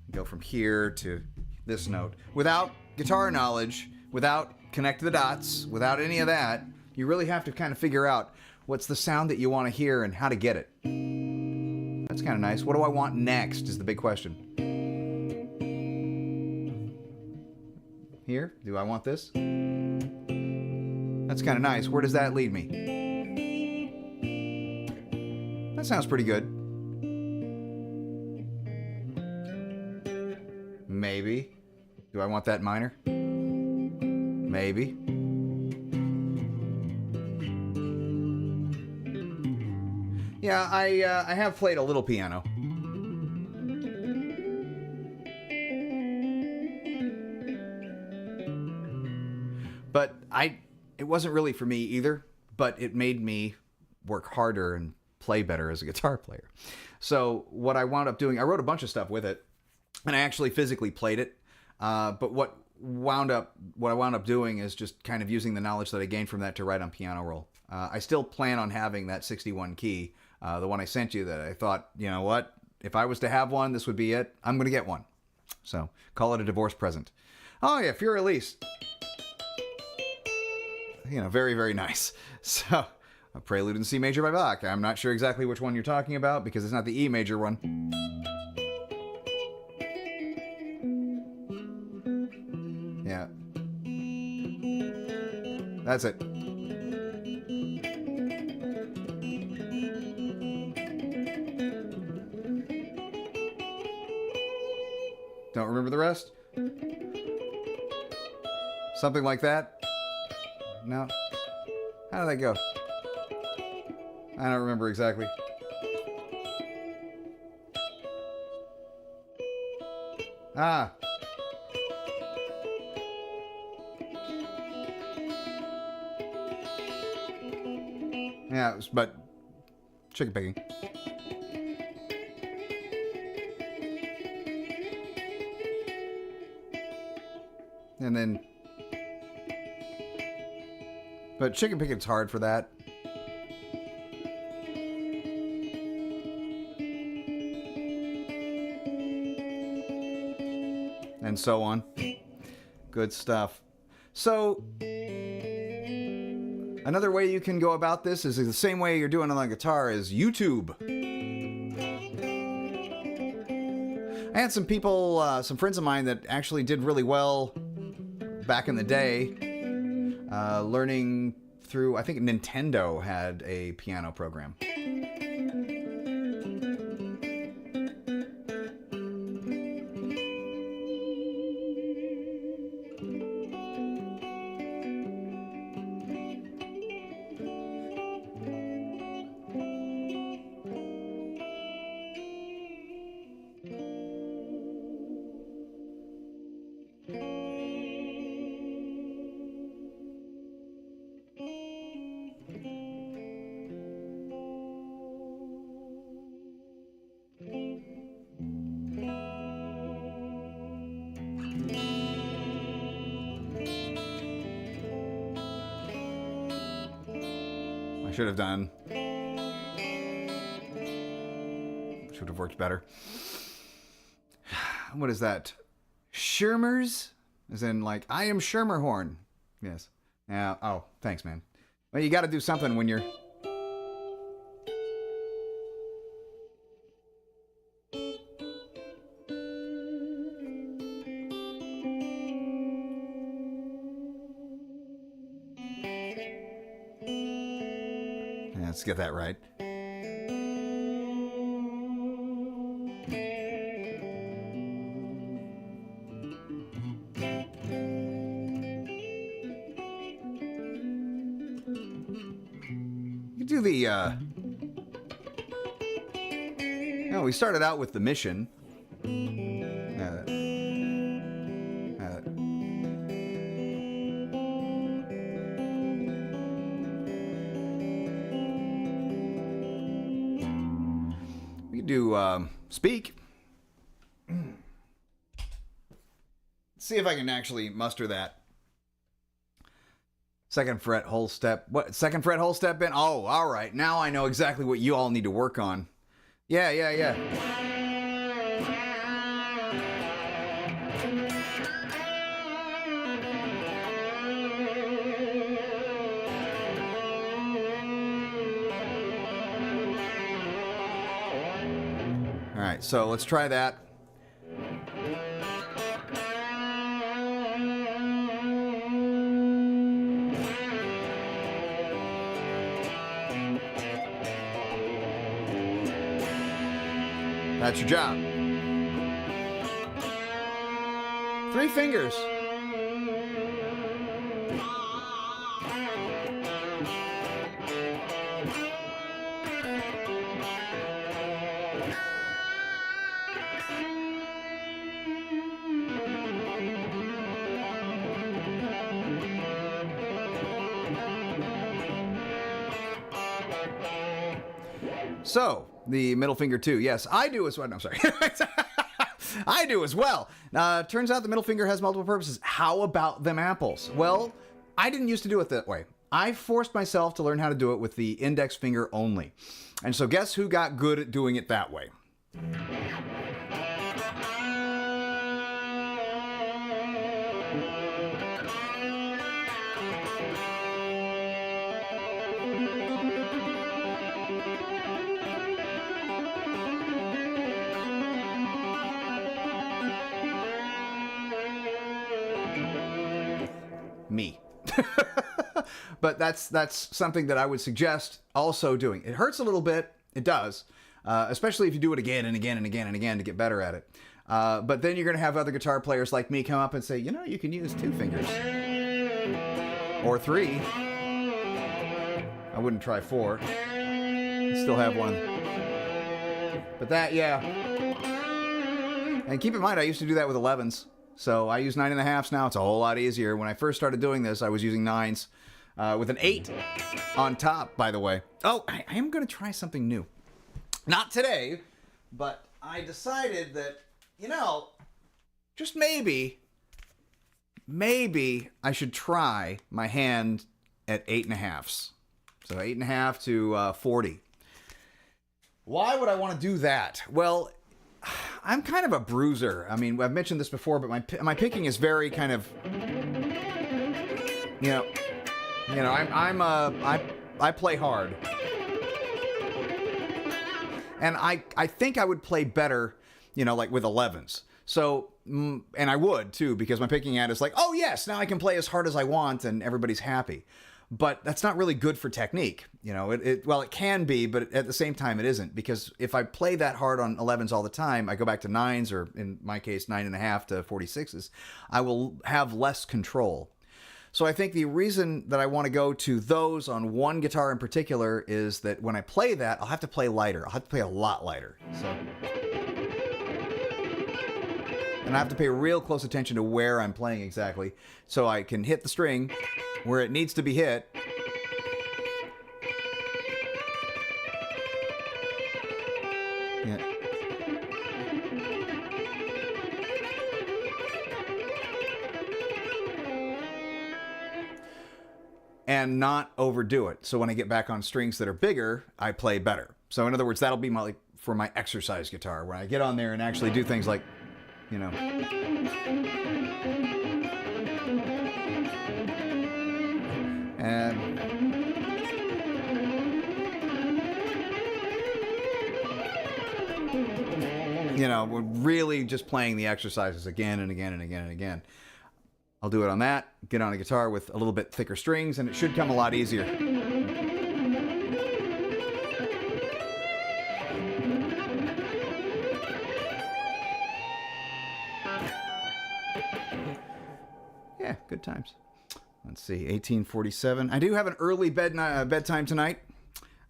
go from here to this note. Without guitar knowledge, without connect the dots, without any of that, you really have to kind of figure out what's the sound that you want to hear and how to get it. That's kind of nice. What do I want next is the big question. Here, do I want this? That's kind of nice. Where does that lead me? That sounds pretty good. Maybe. Do I want that minor? Maybe. Yeah, I have played a little piano. But it wasn't really for me either, but it made me work harder and play better as a guitar player. So what I wound up doing, I wrote a bunch of stuff with it, and I actually physically played it. But what I wound up doing is just kind of using the knowledge that I gained from that to write on piano roll. I still plan on having that 61 key, the one I sent you that I thought, you know what, if I was to have one, this would be it. I'm going to get one. So call it a divorce present. Oh yeah, Fur Elise. You know, very, very nice. So a Prelude in C major by Bach. I'm not sure exactly which one you're talking about because it's not the E major one. Yeah. That's it. Don't remember the rest? Something like that? No? How did that go? I don't remember exactly. Ah. Yeah, but chicken picking. And then... But chicken picking's hard for that. And so on. Good stuff. So, another way you can go about this is the same way you're doing on the guitar is YouTube. I had some people, some friends of mine that actually did really well back in the day, learning through, I think Nintendo had a piano program. Should have done. Should have worked better. What is that? Schirmers? As in, like, I am Schermerhorn. Yes. Yeah. Oh, thanks, man. Well, you got to do something when you're... Let's get that right. You do the, you know, we started out with the mission. Do speak. See if I can actually muster that. Second fret, whole step. What? Second fret, whole step in? Oh, all right. Now I know exactly what you all need to work on. Yeah. Alright, so let's try that. That's your job. 3 fingers. So, the middle finger too. Yes, I do as well. No, I'm sorry. I do as well. Turns out the middle finger has multiple purposes. How about them apples? Well, I didn't used to do it that way. I forced myself to learn how to do it with the index finger only. And so guess who got good at doing it that way? Me. But that's something that I would suggest also doing. It hurts a little bit. It does. Especially if you do it again and again and again and again to get better at it. But then you're going to have other guitar players like me come up and say, you know, you can use 2 fingers. Or 3. I wouldn't try 4. I still have one. But that, yeah. And keep in mind, I used to do that with 11s. So I use 9.5s now. It's a whole lot easier. When I first started doing this, I was using 9s with an 8 on top, by the way. Oh, I am going to try something new. Not today, but I decided that, just maybe I should try my hand at 8.5s. So 8.5 to 40. Why would I want to do that? Well, I'm kind of a bruiser. I mean, I've mentioned this before, but my picking is very kind of, I play hard, and I think I would play better, like with 11s. So, and I would too, because my picking at is like, oh yes, now I can play as hard as I want, and everybody's happy. But that's not really good for technique. It can be, but at the same time it isn't, because if I play that hard on 11s all the time, I go back to 9s, or in my case, 9.5 to 46s, I will have less control. So I think the reason that I want to go to those on one guitar in particular is that when I play that, I'll have to play lighter. I'll have to play a lot lighter. And I have to pay real close attention to where I'm playing exactly, so I can hit the string where it needs to be hit. Yeah. And not overdo it. So when I get back on strings that are bigger, I play better. So in other words, that'll be for my exercise guitar, where I get on there and actually do things like, and we're really just playing the exercises again and again and again and again. I'll do it on that, get on a guitar with a little bit thicker strings, and it should come a lot easier. Yeah, good times. Let's see, 1847. I do have an early bedtime tonight.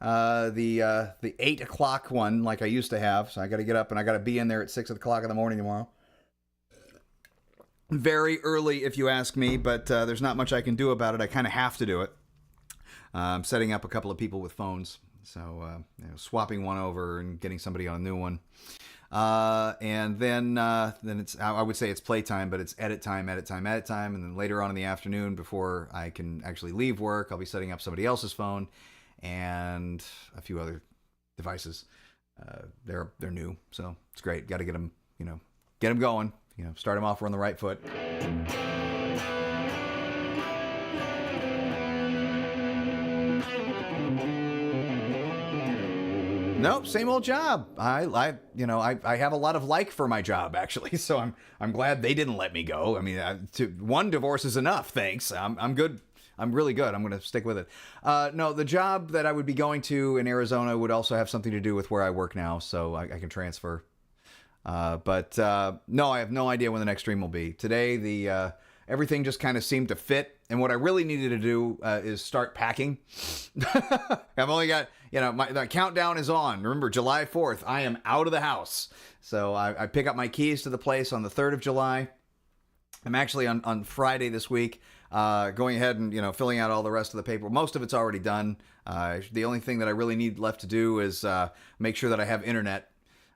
The 8 o'clock one, like I used to have. So I got to get up and I got to be in there at 6 o'clock in the morning tomorrow. Very early, if you ask me, but there's not much I can do about it. I kind of have to do it. I'm setting up a couple of people with phones, so swapping one over and getting somebody on a new one. And then it's, I would say it's playtime, but it's edit time. And then later on in the afternoon, before I can actually leave work, I'll be setting up somebody else's phone and a few other devices. They're new, so it's great. Got to get them, get them going, start them off on the right foot. Nope, same old job. I have a lot of like for my job, actually, so I'm glad they didn't let me go. I mean, one divorce is enough, thanks. I'm good. I'm really good. I'm going to stick with it. No, the job that I would be going to in Arizona would also have something to do with where I work now, so I can transfer. But no, I have no idea when the next stream will be. Today, everything just kind of seemed to fit. And what I really needed to do is start packing. I've only got, the countdown is on. Remember, July 4th, I am out of the house. So I pick up my keys to the place on the 3rd of July. I'm actually on Friday this week, going ahead and, filling out all the rest of the paper. Most of it's already done. The only thing that I really need left to do is make sure that I have internet.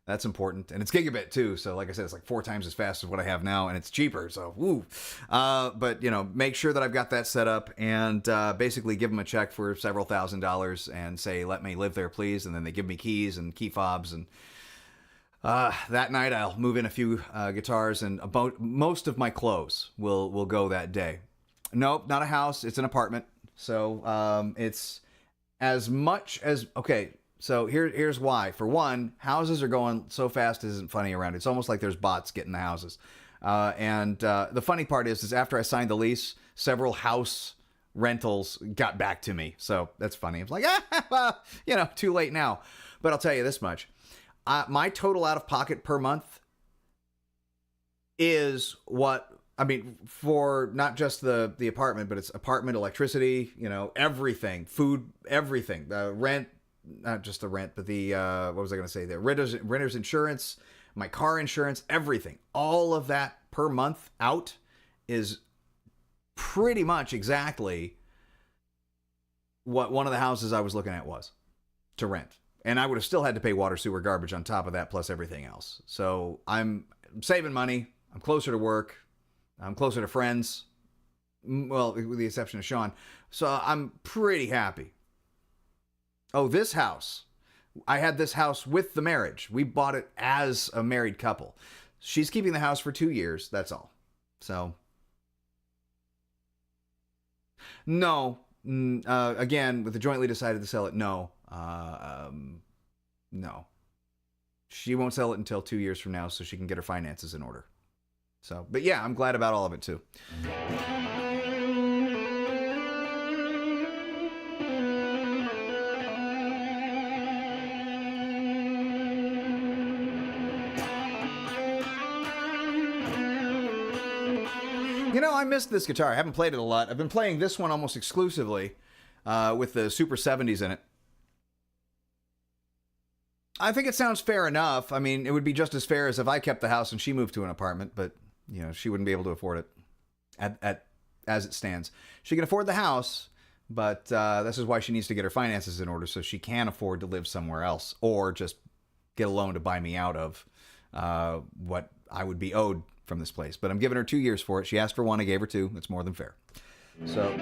That's important. And it's gigabit too. So like I said, it's like 4 times as fast as what I have now, and it's cheaper. So, woo. But, make sure that I've got that set up and basically give them a check for several $1,000s and say, let me live there, please. And then they give me keys and key fobs. And that night I'll move in a few guitars, and about most of my clothes will go that day. Nope, not a house. It's an apartment. So it's as much as, okay. So here's why. For one, houses are going so fast it isn't funny around. It's almost like there's bots getting the houses. And the funny part is after I signed the lease, several house rentals got back to me. So that's funny. It's like, well, too late now. But I'll tell you this much. My total out of pocket per month is for not just the apartment, but it's apartment, electricity, everything, food, everything, rent. Not just the rent, but the what was I going to say? The renter's insurance, my car insurance, everything. All of that per month out is pretty much exactly what one of the houses I was looking at was to rent. And I would have still had to pay water, sewer, garbage on top of that, plus everything else. So I'm saving money. I'm closer to work. I'm closer to friends. Well, with the exception of Sean. So I'm pretty happy. Oh, this house. I had this house with the marriage. We bought it as a married couple. She's keeping the house for 2 years. That's all. So, no. Again, with the jointly decided to sell it, no. No. She won't sell it until 2 years from now so she can get her finances in order. So, but yeah, I'm glad about all of it too. You know, I missed this guitar. I haven't played it a lot. I've been playing this one almost exclusively with the Super 70s in it. I think it sounds fair enough. I mean, it would be just as fair as if I kept the house and she moved to an apartment, but, you know, she wouldn't be able to afford it as it stands. She can afford the house, but this is why she needs to get her finances in order so she can afford to live somewhere else or just get a loan to buy me out of what I would be owed from this place. But I'm giving her 2 years for it. She asked for 1. I gave her 2. That's more than fair. So...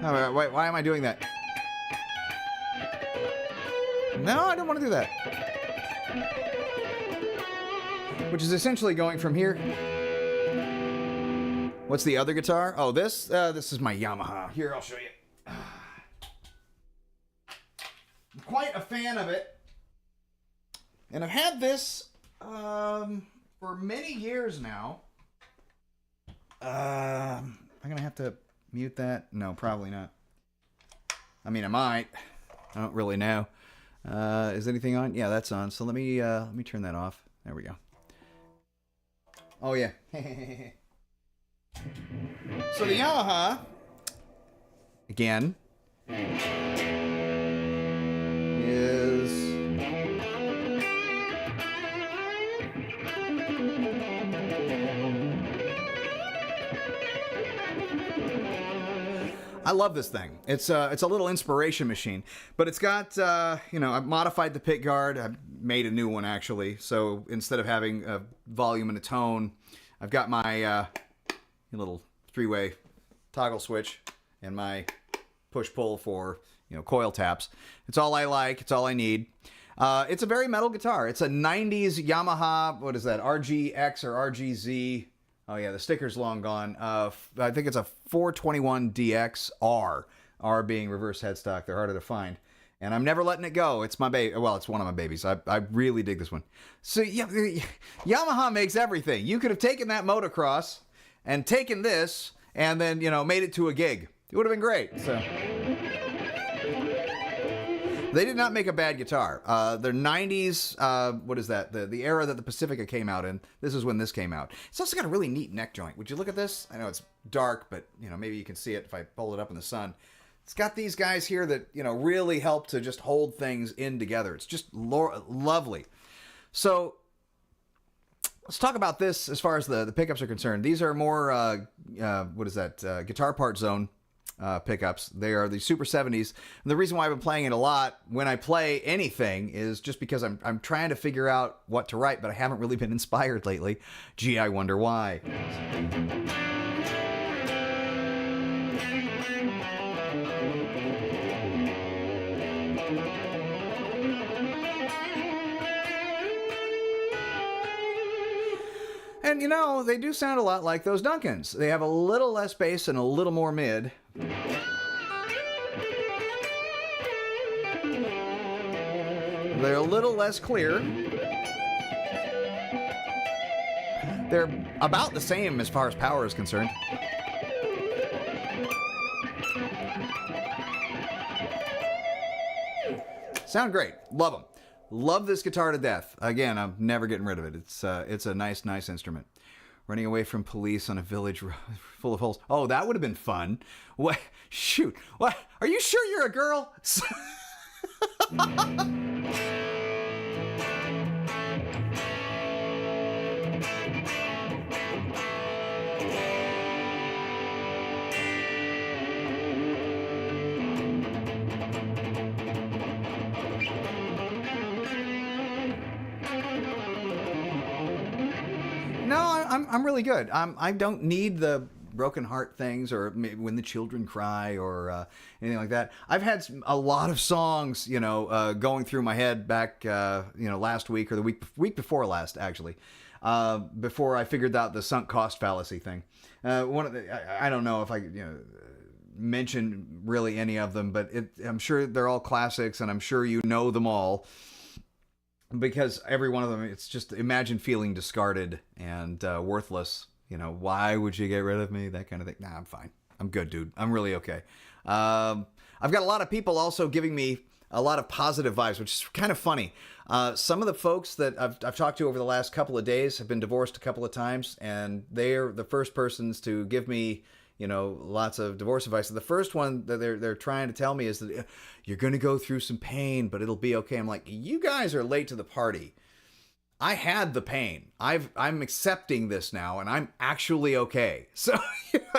why am I doing that? No, I don't want to do that. Which is essentially going from here. What's the other guitar? Oh, this? This is my Yamaha. Here, I'll show you. I'm quite a fan of it. And I've had this for many years now. I'm going to have to mute that? No, probably not. I mean, I might. I don't really know. Is anything on? Yeah, that's on. So let me turn that off. There we go. Oh yeah. So the Yamaha again is I love this thing. It's a little inspiration machine, but it's got I've modified the pick guard. I've made a new one actually. So instead of having a volume and a tone, I've got my little 3-way toggle switch and my push-pull for coil taps. It's all I like. It's all I need. It's a very metal guitar. It's a 90s Yamaha. What is that? RGX or RGZ? Oh yeah, the sticker's long gone. I think it's a 421 DX R. R being reverse headstock. They're harder to find. And I'm never letting it go. It's my baby. Well, it's one of my babies. I really dig this one. So yeah, Yamaha makes everything. You could have taken that motocross and taken this and then, made it to a gig. It would have been great. So they did not make a bad guitar. Their 90s, what is that? The era that the Pacifica came out in. This is when this came out. It's also got a really neat neck joint. Would you look at this? I know it's dark, but maybe you can see it if I hold it up in the sun. It's got these guys here that, really help to just hold things in together. It's just lovely. So let's talk about this as far as the pickups are concerned. These are more, Guitar Part Zone pickups. They are the Super 70s. And the reason why I've been playing it a lot when I play anything is just because I'm trying to figure out what to write, but I haven't really been inspired lately. Gee, I wonder why. And they do sound a lot like those Duncans. They have a little less bass and a little more mid. They're a little less clear. They're about the same as far as power is concerned. Sound great. Love them. Love this guitar to death. Again, I'm never getting rid of it. It's a nice instrument. Running away from police on a village full of holes. Oh, that would have been fun. What? Shoot. What? Are you sure you're a girl? No, I'm really good. I don't need the broken heart things or maybe when the children cry or anything like that. I've had a lot of songs, going through my head back, last week or the week before last, actually, before I figured out the sunk cost fallacy thing. I don't know if I mention really any of them, but I'm sure they're all classics, and I'm sure you know them all. Because every one of them, it's just, imagine feeling discarded and worthless. Why would you get rid of me? That kind of thing. Nah, I'm fine. I'm good, dude. I'm really okay. I've got a lot of people also giving me a lot of positive vibes, which is kind of funny. Some of the folks that I've talked to over the last couple of days have been divorced a couple of times, and they're the first persons to give me lots of divorce advice. So the first one that they're trying to tell me is that you're going to go through some pain, but it'll be okay. I'm like, you guys are late to the party. I had the pain. I'm accepting this now, and I'm actually okay. So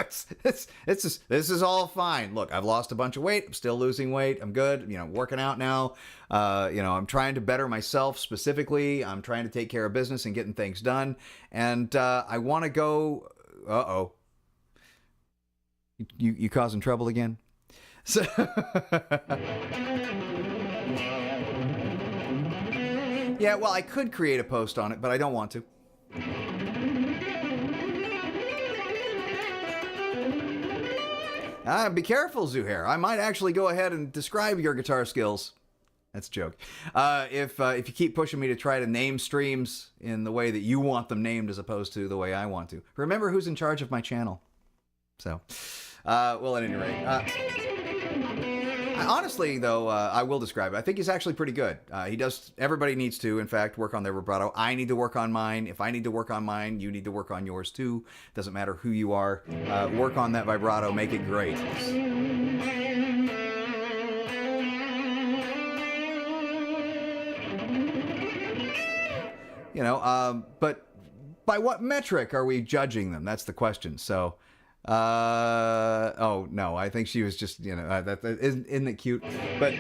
this is all fine. Look, I've lost a bunch of weight. I'm still losing weight. I'm good. Working out now. I'm trying to better myself specifically. I'm trying to take care of business and getting things done. And I want to go. Uh-oh. You causing trouble again? So yeah, well, I could create a post on it, but I don't want to. Be careful, Zuhair. I might actually go ahead and describe your guitar skills. That's a joke. If you keep pushing me to try to name streams in the way that you want them named as opposed to the way I want to. Remember who's in charge of my channel. So... well, at any rate, honestly, though, I will describe it. I think he's actually pretty good. Everybody needs to, in fact, work on their vibrato. I need to work on mine. If I need to work on mine, you need to work on yours too. Doesn't matter who you are. Work on that vibrato. Make it great. But by what metric are we judging them? That's the question. So... oh no, I think she was just, that isn't it cute? But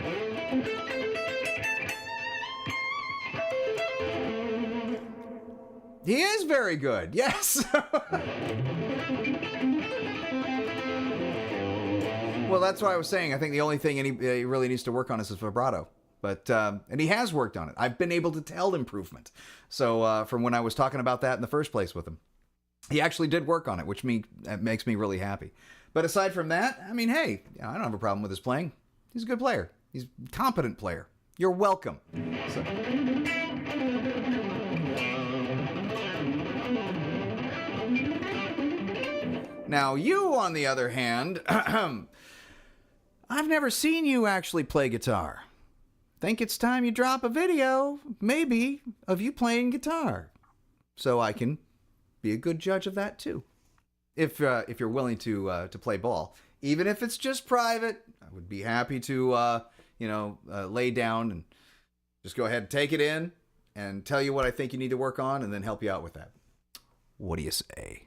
he is very good. Yes. Well, that's what I was saying. I think the only thing he really needs to work on is his vibrato. But and he has worked on it. I've been able to tell improvement. So from when I was talking about that in the first place with him. He actually did work on it, which makes me really happy. But aside from that, I mean, hey, I don't have a problem with his playing. He's a good player. He's a competent player. You're welcome. So. Now, you, on the other hand, I've never seen you actually play guitar. Think it's time you drop a video, maybe, of you playing guitar. So I can... be a good judge of that too, if you're willing to play ball, even if it's just private. I would be happy to lay down and just go ahead and take it in and tell you what I think you need to work on, and then help you out with that. What do you say?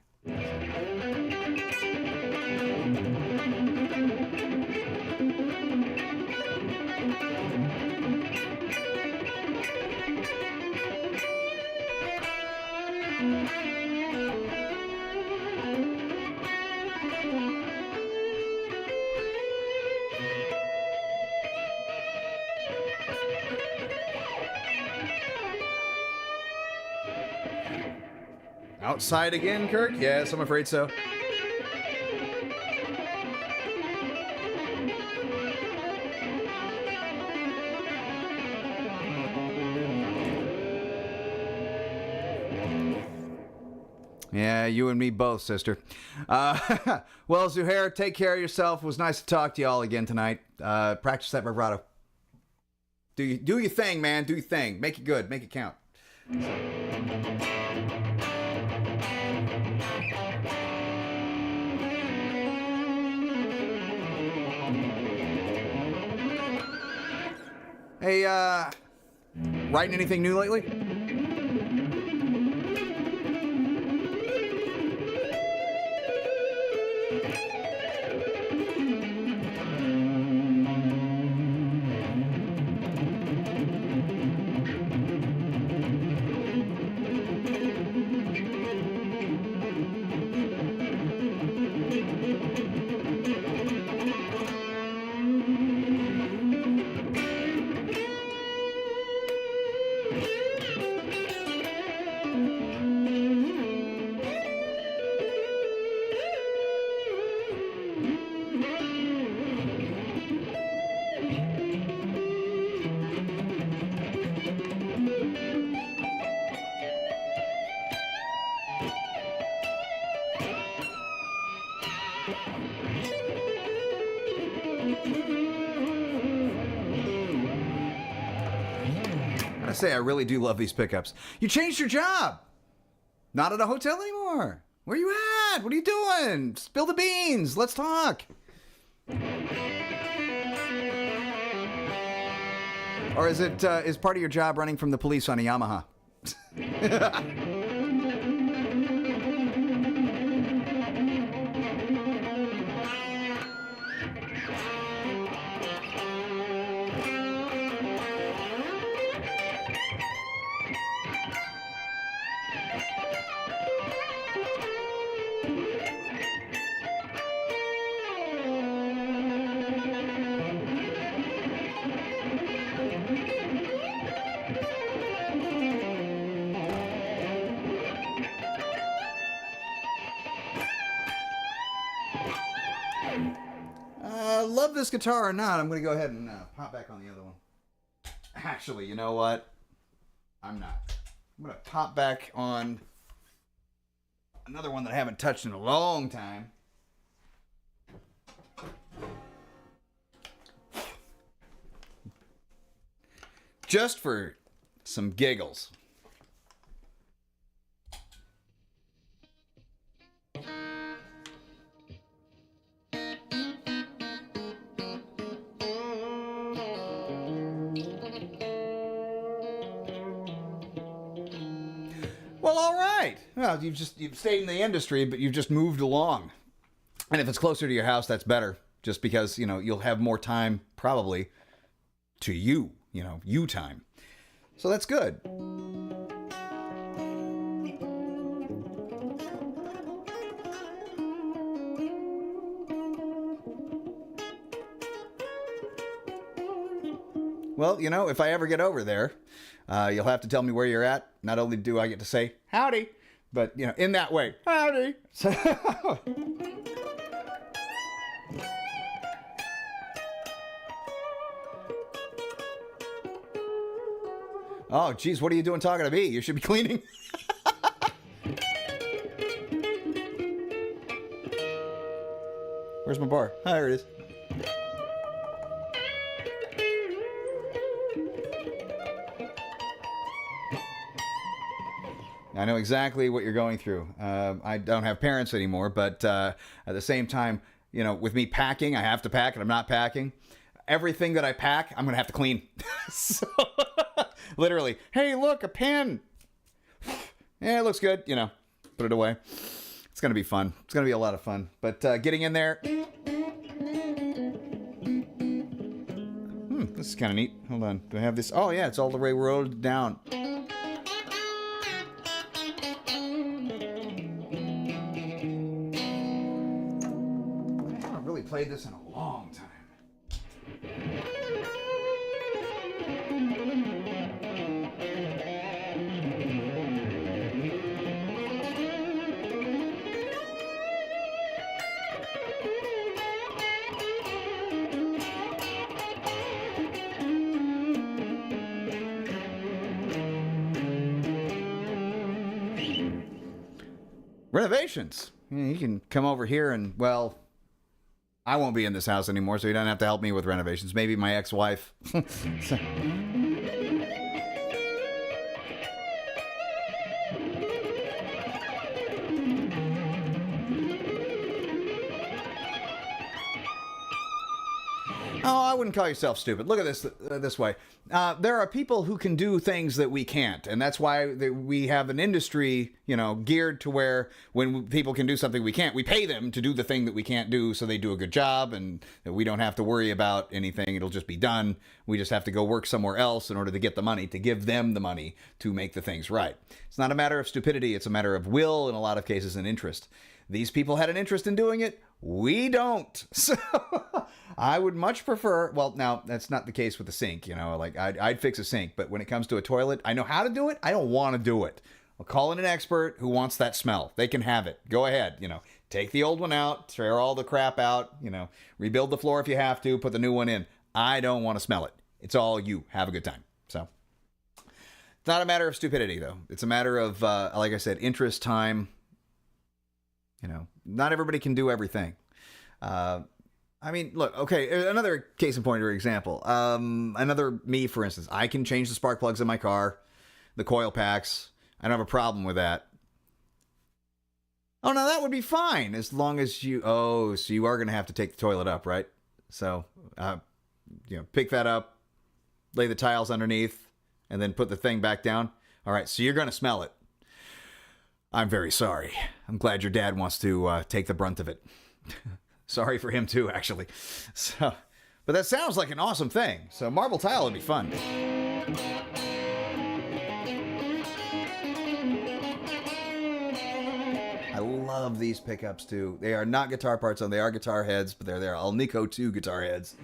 Outside again, Kirk? Yes, I'm afraid so. Yeah, you and me both, sister. Well, Zuhair, take care of yourself. It was nice to talk to you all again tonight. Practice that vibrato. Do your thing, man. Do your thing. Make it good. Make it count. Hey, writing anything new lately? I say I really do love these pickups. You changed your job. Not at a hotel anymore. Where you at? What are you doing? Spill the beans. Let's talk. Or is it is part of your job running from the police on a Yamaha? Love this guitar or not, I'm going to go ahead and pop back on the other one. Actually, you know what? I'm not. I'm going to pop back on another one that I haven't touched in a long time. Just for some giggles. Well, all right. Well, you've stayed in the industry, but you've just moved along. And if it's closer to your house, that's better. Just because, you'll have more time, probably, to you time. So that's good. Well, if I ever get over there, you'll have to tell me where you're at. Not only do I get to say, howdy, but, in that way, howdy. Oh, geez, what are you doing talking to me? You should be cleaning. Where's my bar? Oh, there it is. I know exactly what you're going through. I don't have parents anymore, but at the same time, with me packing, I have to pack and I'm not packing. Everything that I pack, I'm going to have to clean. So, literally, hey, look, a pen. Yeah, it looks good. Put it away. It's going to be fun. It's going to be a lot of fun. But getting in there. This is kind of neat. Hold on. Do I have this? Oh, yeah, it's all the way rolled down. Played this in a long time. Renovations. You can come over here and, well, I won't be in this house anymore, so you don't have to help me with renovations. Maybe my ex-wife. Oh, I wouldn't call yourself stupid. Look at this way. There are people who can do things that we can't, and that's why we have an industry, geared to where when people can do something we can't, we pay them to do the thing that we can't do, so they do a good job, and we don't have to worry about anything. It'll just be done. We just have to go work somewhere else in order to get the money, to give them the money to make the things right. It's not a matter of stupidity. It's a matter of will, in a lot of cases, and interest. These people had an interest in doing it. We don't. So I would much prefer, well, now that's not the case with the sink, like I'd fix a sink, but when it comes to a toilet, I know how to do it. I don't want to do it. I'll call in an expert who wants that smell. They can have it. Go ahead, take the old one out, tear all the crap out, rebuild the floor if you have to, put the new one in. I don't want to smell it. It's all you. Have a good time. So it's not a matter of stupidity though. It's a matter of, like I said, interest, time. Not everybody can do everything. Look, okay, another case in point or example. Another me, for instance. I can change the spark plugs in my car, the coil packs. I don't have a problem with that. Oh, no, that would be fine as long as so you are going to have to take the toilet up, right? So, pick that up, lay the tiles underneath, and then put the thing back down. All right, so you're going to smell it. I'm very sorry. I'm glad your dad wants to take the brunt of it. Sorry for him too, actually. So, but that sounds like an awesome thing. So marble tile would be fun. I love these pickups too. They are not guitar parts on. They are guitar heads, but they're Alnico 2 guitar heads.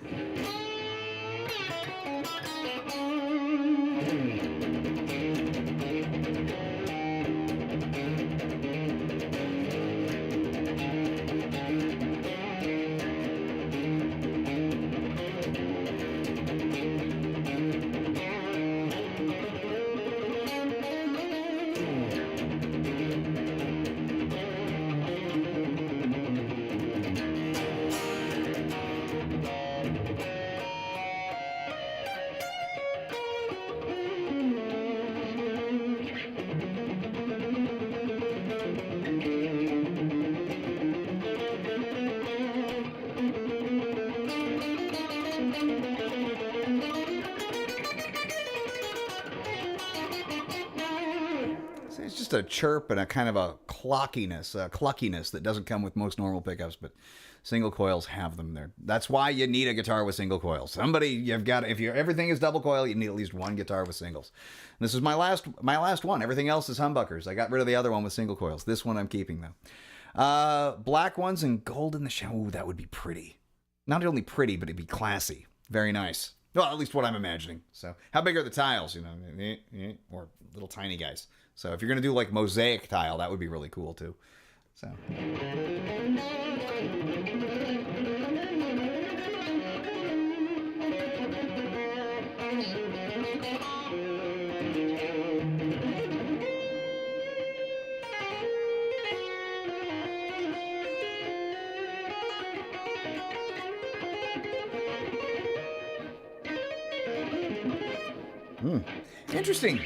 It's just a chirp and a kind of a cluckiness that doesn't come with most normal pickups, but single coils have them there. That's why you need a guitar with single coils. If everything is double coil, you need at least one guitar with singles. And this is my last one. Everything else is humbuckers. I got rid of the other one with single coils. This one I'm keeping though. Black ones and gold in the shell. Ooh, that would be pretty. Not only pretty, but it'd be classy. Very nice. Well, at least what I'm imagining. So, how big are the tiles? Or little tiny guys. So, if you're gonna do like mosaic tile, that would be really cool too. So. Interesting.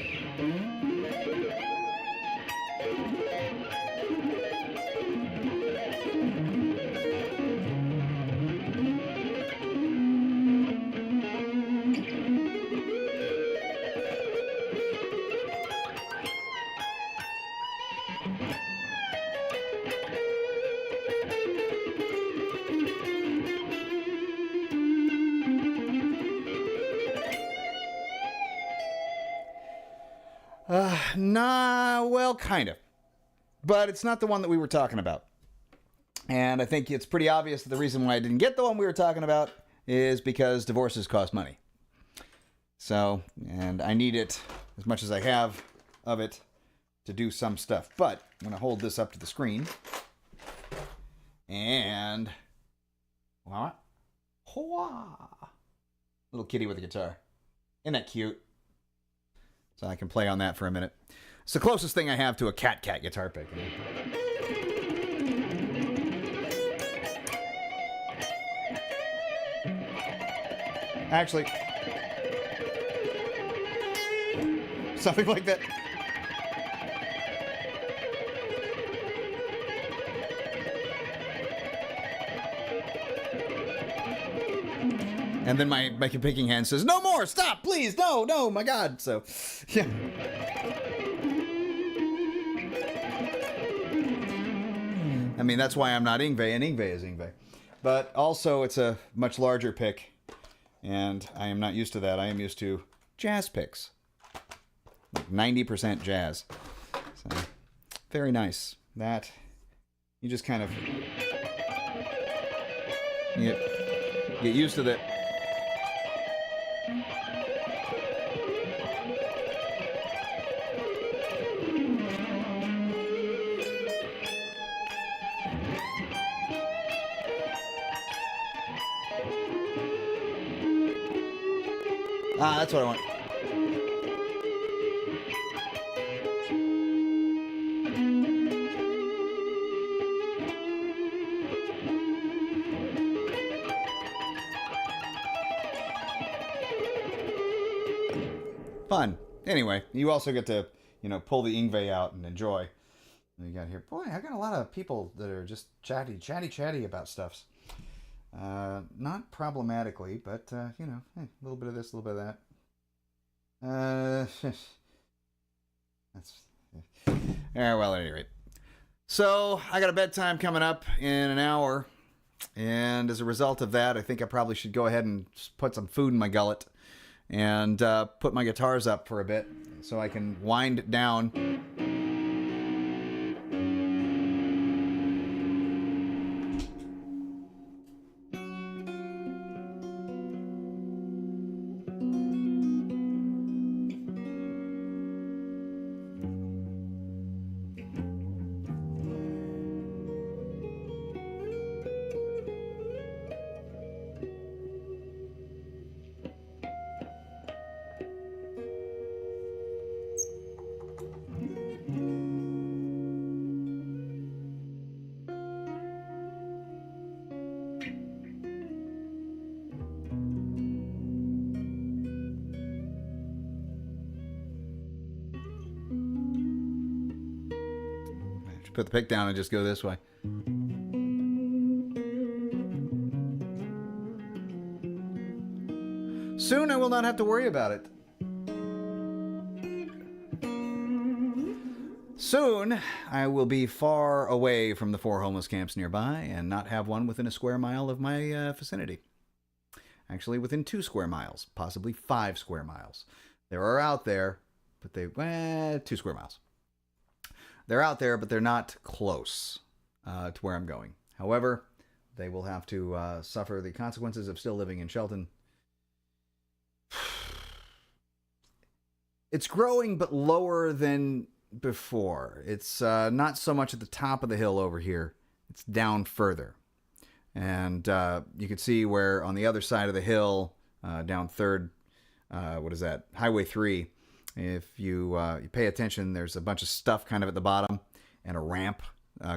Well, kind of. But it's not the one that we were talking about. And I think it's pretty obvious that the reason why I didn't get the one we were talking about is because divorces cost money. So, and I need it as much as I have of it to do some stuff. But I'm going to hold this up to the screen. And... what? Little kitty with a guitar. Isn't that cute? So I can play on that for a minute. It's the closest thing I have to a cat guitar pick. Actually, something like that. And then my picking hand says, no more, stop, please, no, my God. So, yeah. I mean, that's why I'm not Yngwie, and Yngwie is Yngwie. But also, it's a much larger pick, and I am not used to that. I am used to jazz picks. Like 90% jazz. So, very nice. That, you just kind of get used to that. Ah, that's what I want. Fun. Anyway, you also get to, pull the Yngwie out and enjoy. And you got here, boy, I got a lot of people that are just chatty about stuffs. Not problematically, but, a little bit of this, a little bit of that. That's... Yeah, well, at any rate. So, I got a bedtime coming up in an hour. And as a result of that, I think I probably should go ahead and put some food in my gullet. And put my guitars up for a bit so I can wind down. Put the pick down and just go this way. Soon I will not have to worry about it. Soon I will be far away from the 4 homeless camps nearby and not have one within a square mile of my vicinity. Actually, within 2 square miles, possibly 5 square miles. There are out there, but 2 square miles. They're out there, but they're not close to where I'm going. However, they will have to suffer the consequences of still living in Shelton. It's growing, but lower than before. It's not so much at the top of the hill over here. It's down further. And you can see where on the other side of the hill, down 3rd, Highway 3, if you pay attention, there's a bunch of stuff kind of at the bottom and a ramp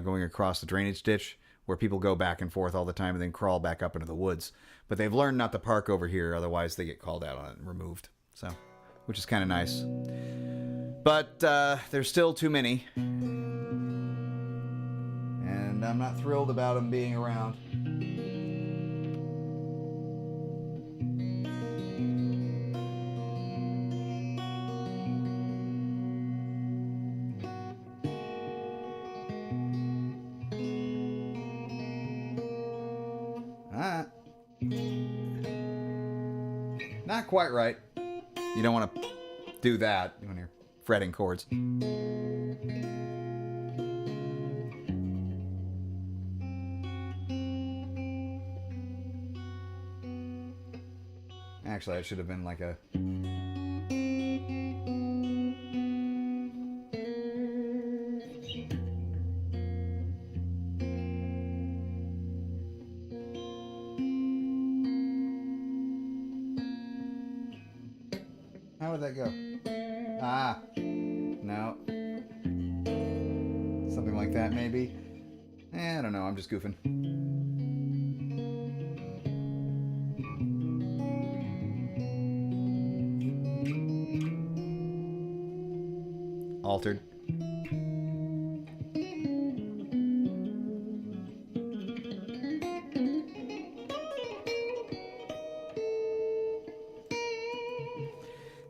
going across the drainage ditch where people go back and forth all the time and then crawl back up into the woods. But they've learned not to park over here, otherwise they get called out on it and removed. So, which is kind of nice. But there's still too many. And I'm not thrilled about them being around. Not quite right. You don't want to do that when you're fretting chords. Actually, it should have been like a... How would that go? Ah, no. Something like that, maybe. I don't know. I'm just goofing. Altered.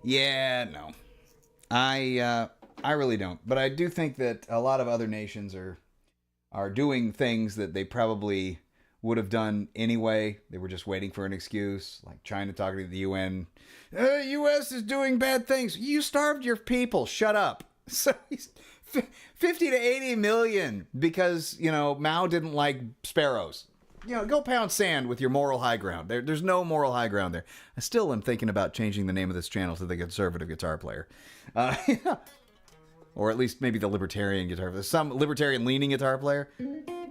Yeah, no. I really don't. But I do think that a lot of other nations are doing things that they probably would have done anyway. They were just waiting for an excuse, like China talking to the UN. U.S. is doing bad things. You starved your people. Shut up. So he's 50 to 80 million because, Mao didn't like sparrows. Go pound sand with your moral high ground. There's no moral high ground there. I still am thinking about changing the name of this channel to the Conservative Guitar Player. Or at least maybe the Libertarian Guitar Player. Some libertarian-leaning guitar player.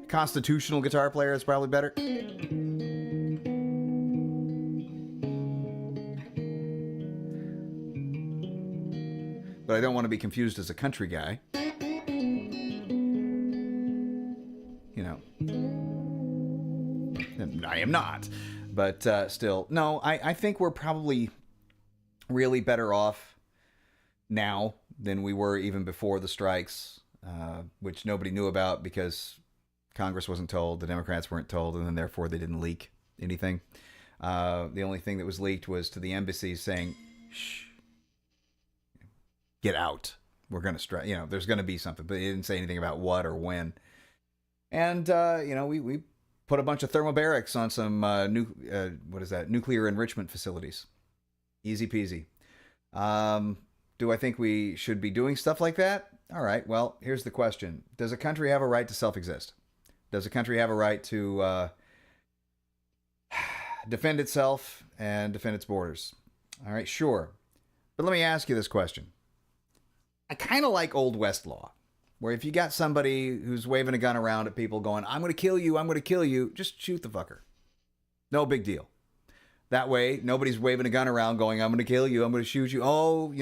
Constitutional guitar player is probably better. But I don't want to be confused as a country guy. I am not. But still, no, I think we're probably really better off now than we were even before the strikes, which nobody knew about because Congress wasn't told, the Democrats weren't told, and then therefore they didn't leak anything. The only thing that was leaked was to the embassies saying, shh, get out. We're going to strike. There's going to be something, but they didn't say anything about what or when. And, we put a bunch of thermobarics on some nuclear enrichment facilities. Easy peasy. Do I think we should be doing stuff like that? All right, well, here's the question. Does a country have a right to self-exist? Does a country have a right to defend itself and defend its borders? All right, sure. But let me ask you this question. I kind of like Old West law, where if you got somebody who's waving a gun around at people going, I'm going to kill you, just shoot the fucker. No big deal. That way, nobody's waving a gun around going, I'm going to kill you, I'm going to shoot you. Oh,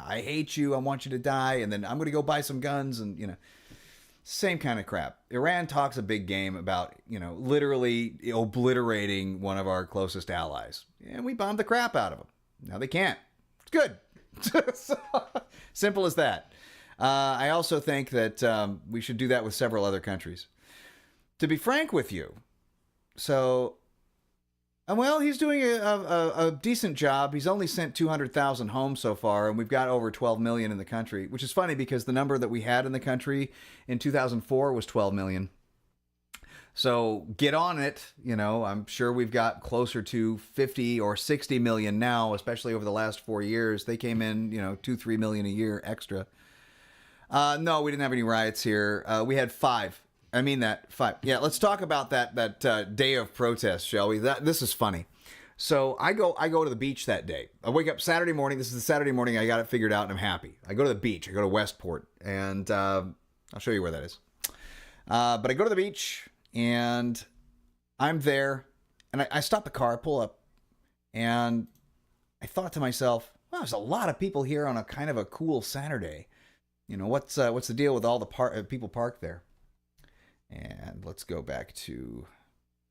I hate you, I want you to die, and then I'm going to go buy some guns, and, same kind of crap. Iran talks a big game about, literally obliterating one of our closest allies. And we bombed the crap out of them. Now they can't. It's good. Simple as that. I also think that we should do that with several other countries. To be frank with you, he's doing a decent job. He's only sent 200,000 homes so far, and we've got over 12 million in the country, which is funny because the number that we had in the country in 2004 was 12 million. So get on it. I'm sure we've got closer to 50 or 60 million now, especially over the last 4 years. They came in, 2-3 million a year extra. No, we didn't have any riots here. We had 5. I mean that 5. Yeah, let's talk about that day of protest, shall we? This is funny. So I go to the beach that day. I wake up Saturday morning. This is the Saturday morning. I got it figured out, and I'm happy. I go to the beach. I go to Westport, and I'll show you where that is. But I go to the beach, and I'm there, and I stop the car. I pull up, and I thought to myself, wow, there's a lot of people here on a kind of a cool Saturday. What's the deal with all the people parked there? And let's go back to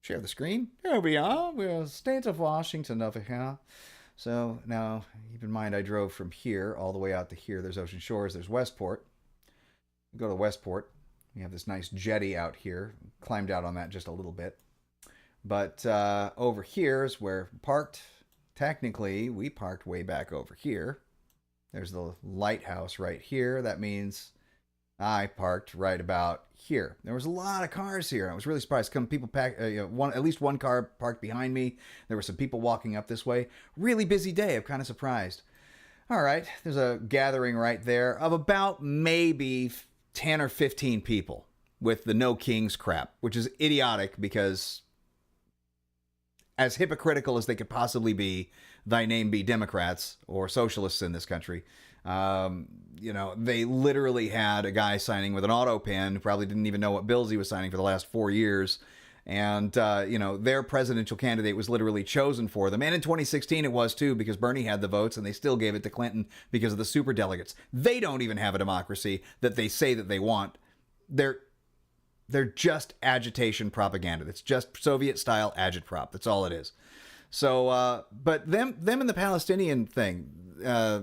share the screen. Here we are. We're state of Washington over here. So now, keep in mind, I drove from here all the way out to here. There's Ocean Shores. There's Westport. We go to Westport. We have this nice jetty out here. Climbed out on that just a little bit. But over here is where we parked. Technically, we parked way back over here. There's the lighthouse right here. That means I parked right about here. There was a lot of cars here. I was really surprised. People at least one car parked behind me. There were some people walking up this way. Really busy day. I'm kind of surprised. All right, there's a gathering right there of about maybe 10 or 15 people with the no kings crap, which is idiotic because as hypocritical as they could possibly be, thy name be Democrats or socialists in this country. They literally had a guy signing with an auto pen who probably didn't even know what bills he was signing for the last 4 years. And, their presidential candidate was literally chosen for them. And in 2016 it was too, because Bernie had the votes and they still gave it to Clinton because of the superdelegates. They don't even have a democracy that they say that they want. They're just agitation propaganda. It's just Soviet style agitprop. That's all it is. So, but them and the Palestinian thing,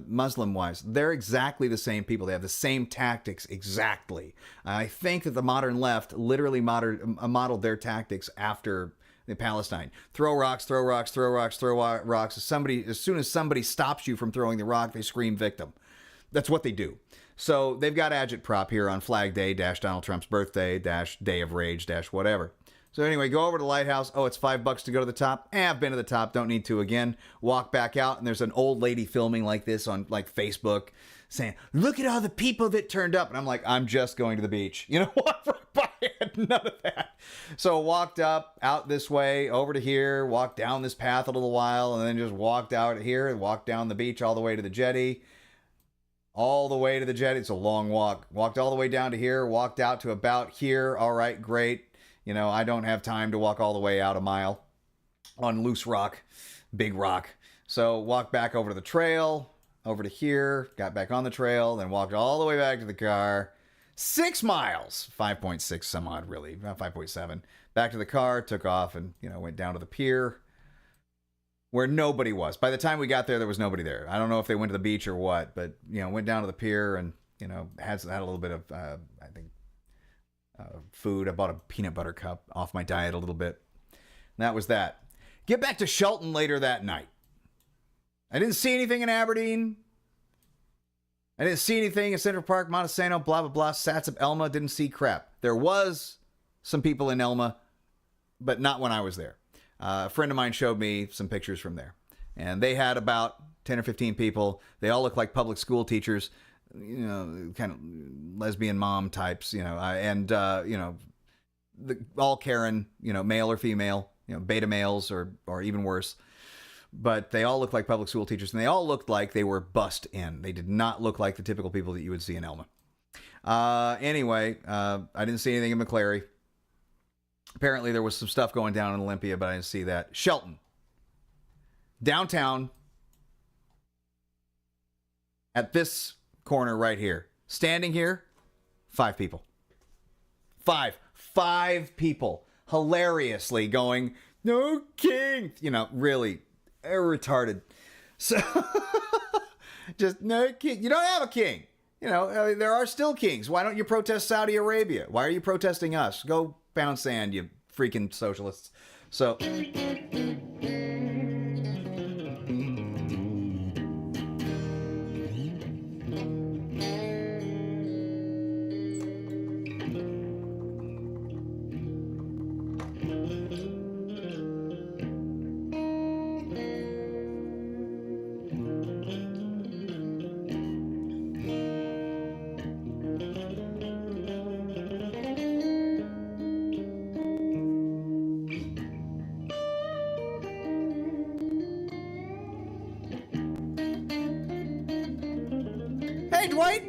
Muslim-wise, they're exactly the same people. They have the same tactics exactly. I think that the modern left literally modeled their tactics after in Palestine. Throw rocks, throw rocks, throw rocks, throw rocks. As soon as somebody stops you from throwing the rock, they scream victim. That's what they do. So they've got agitprop here on Flag Day, Donald Trump's birthday, Day of Rage, whatever. So anyway, go over to the lighthouse. Oh, it's $5 to go to the top. I've been to the top. Don't need to again. Walk back out, and there's an old lady filming like this on like Facebook, saying, "Look at all the people that turned up." And I'm like, I'm just going to the beach. You know what? I had none of that. So walked up, out this way, over to here, walked down this path a little while, and then just walked out here and walked down the beach all the way to the jetty. All the way to the jetty. It's a long walk. Walked all the way down to here, walked out to about here. All right, great. You know, I don't have time to walk all the way out a mile on loose rock, big rock. So walked back over to the trail, over to here, got back on the trail, then walked all the way back to the car. 6 miles, 5.6 some odd really, about 5.7. Back to the car, took off, and, you know, went down to the pier where nobody was. By the time we got there, there was nobody there. I don't know if they went to the beach or what, but, you know, went down to the pier and, you know, had a little bit of, I think, food. I bought a peanut butter cup off my diet a little bit. And that was that. Get back to Shelton later that night. I didn't see anything in Aberdeen. I didn't see anything in Central Park, Montesano, blah, blah, blah. Satsop, Elma, didn't see crap. There was some people in Elma, but not when I was there. A friend of mine showed me some pictures from there. And they had about 10 or 15 people. They all look like public school teachers, you know, kind of lesbian mom types, you know, you know, all Karen, you know, male or female, you know, beta males or even worse. But they all looked like public school teachers, and they all looked like they were bussed in. They did not look like the typical people that you would see in Elma. Anyway, I didn't see anything in McClary. Apparently there was some stuff going down in Olympia, but I didn't see that. Shelton. Downtown. At this corner right here. Standing here, 5 people. 5 people. Hilariously going, "No king." You know, really retarded. So, just no king. You don't have a king. You know, I mean, there are still kings. Why don't you protest Saudi Arabia? Why are you protesting us? Go pound sand, you freaking socialists. So... Hey, Dwight!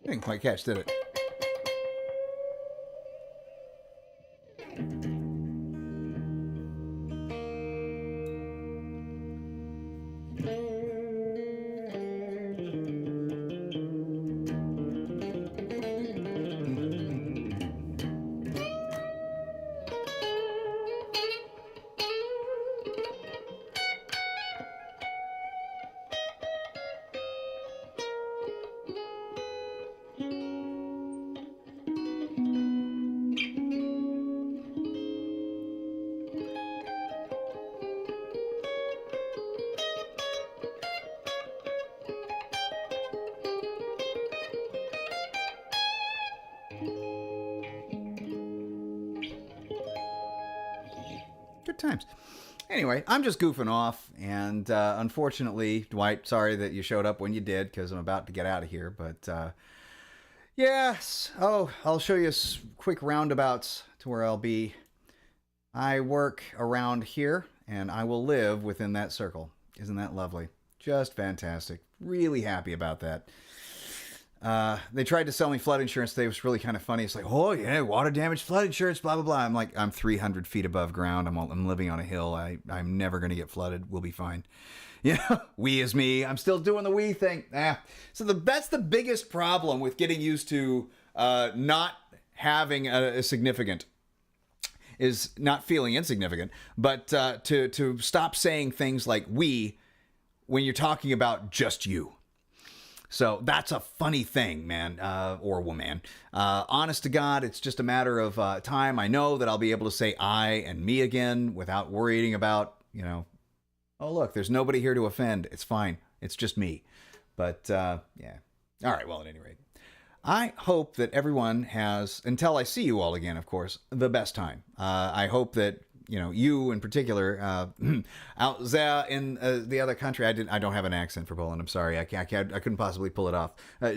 Didn't quite catch, did it? Good times. Anyway, I'm just goofing off, and unfortunately, Dwight, sorry that you showed up when you did, because I'm about to get out of here, but yes. Oh, I'll show you quick roundabouts to where I'll be. I work around here, and I will live within that circle. Isn't that lovely? Just fantastic. Really happy about that. They tried to sell me flood insurance today. It was really kind of funny. It's like, oh, yeah, water damage, flood insurance, blah, blah, blah. I'm like, I'm 300 feet above ground. I'm living on a hill. I'm never going to get flooded. We'll be fine. Yeah, we is me. I'm still doing the we thing. So that's the biggest problem with getting used to not having a significant, is not feeling insignificant, but to stop saying things like we when you're talking about just you. So that's a funny thing, man, or woman. Honest to God, it's just a matter of time. I know that I'll be able to say I and me again without worrying about, oh, look, there's nobody here to offend. It's fine. It's just me. But, yeah. All right, well, at any rate, I hope that everyone has, until I see you all again, of course, the best time. I hope that you in particular, out there in the other country. I don't have an accent for Poland. I'm sorry. I couldn't possibly pull it off.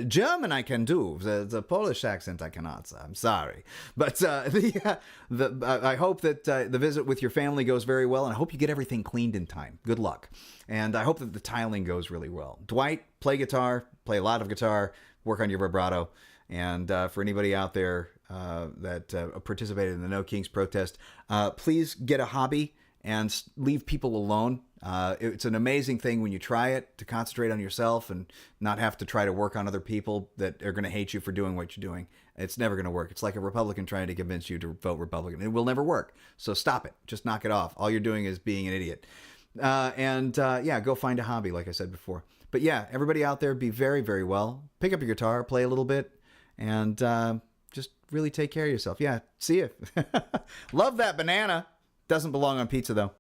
German I can do. The Polish accent I cannot. I'm sorry. But I hope that the visit with your family goes very well, and I hope you get everything cleaned in time. Good luck. And I hope that the tiling goes really well. Dwight, play guitar, play a lot of guitar, work on your vibrato. And for anybody out there that participated in the No Kings protest, please get a hobby and leave people alone. It's an amazing thing when you try it, to concentrate on yourself and not have to try to work on other people that are going to hate you for doing what you're doing. It's never going to work. It's like a Republican trying to convince you to vote Republican. It will never work. So stop it. Just knock it off. All you're doing is being an idiot. Yeah, go find a hobby, like I said before. But yeah, everybody out there, be very, very well. Pick up your guitar, play a little bit. And just really take care of yourself. Yeah, see you. Love that banana. Doesn't belong on pizza, though.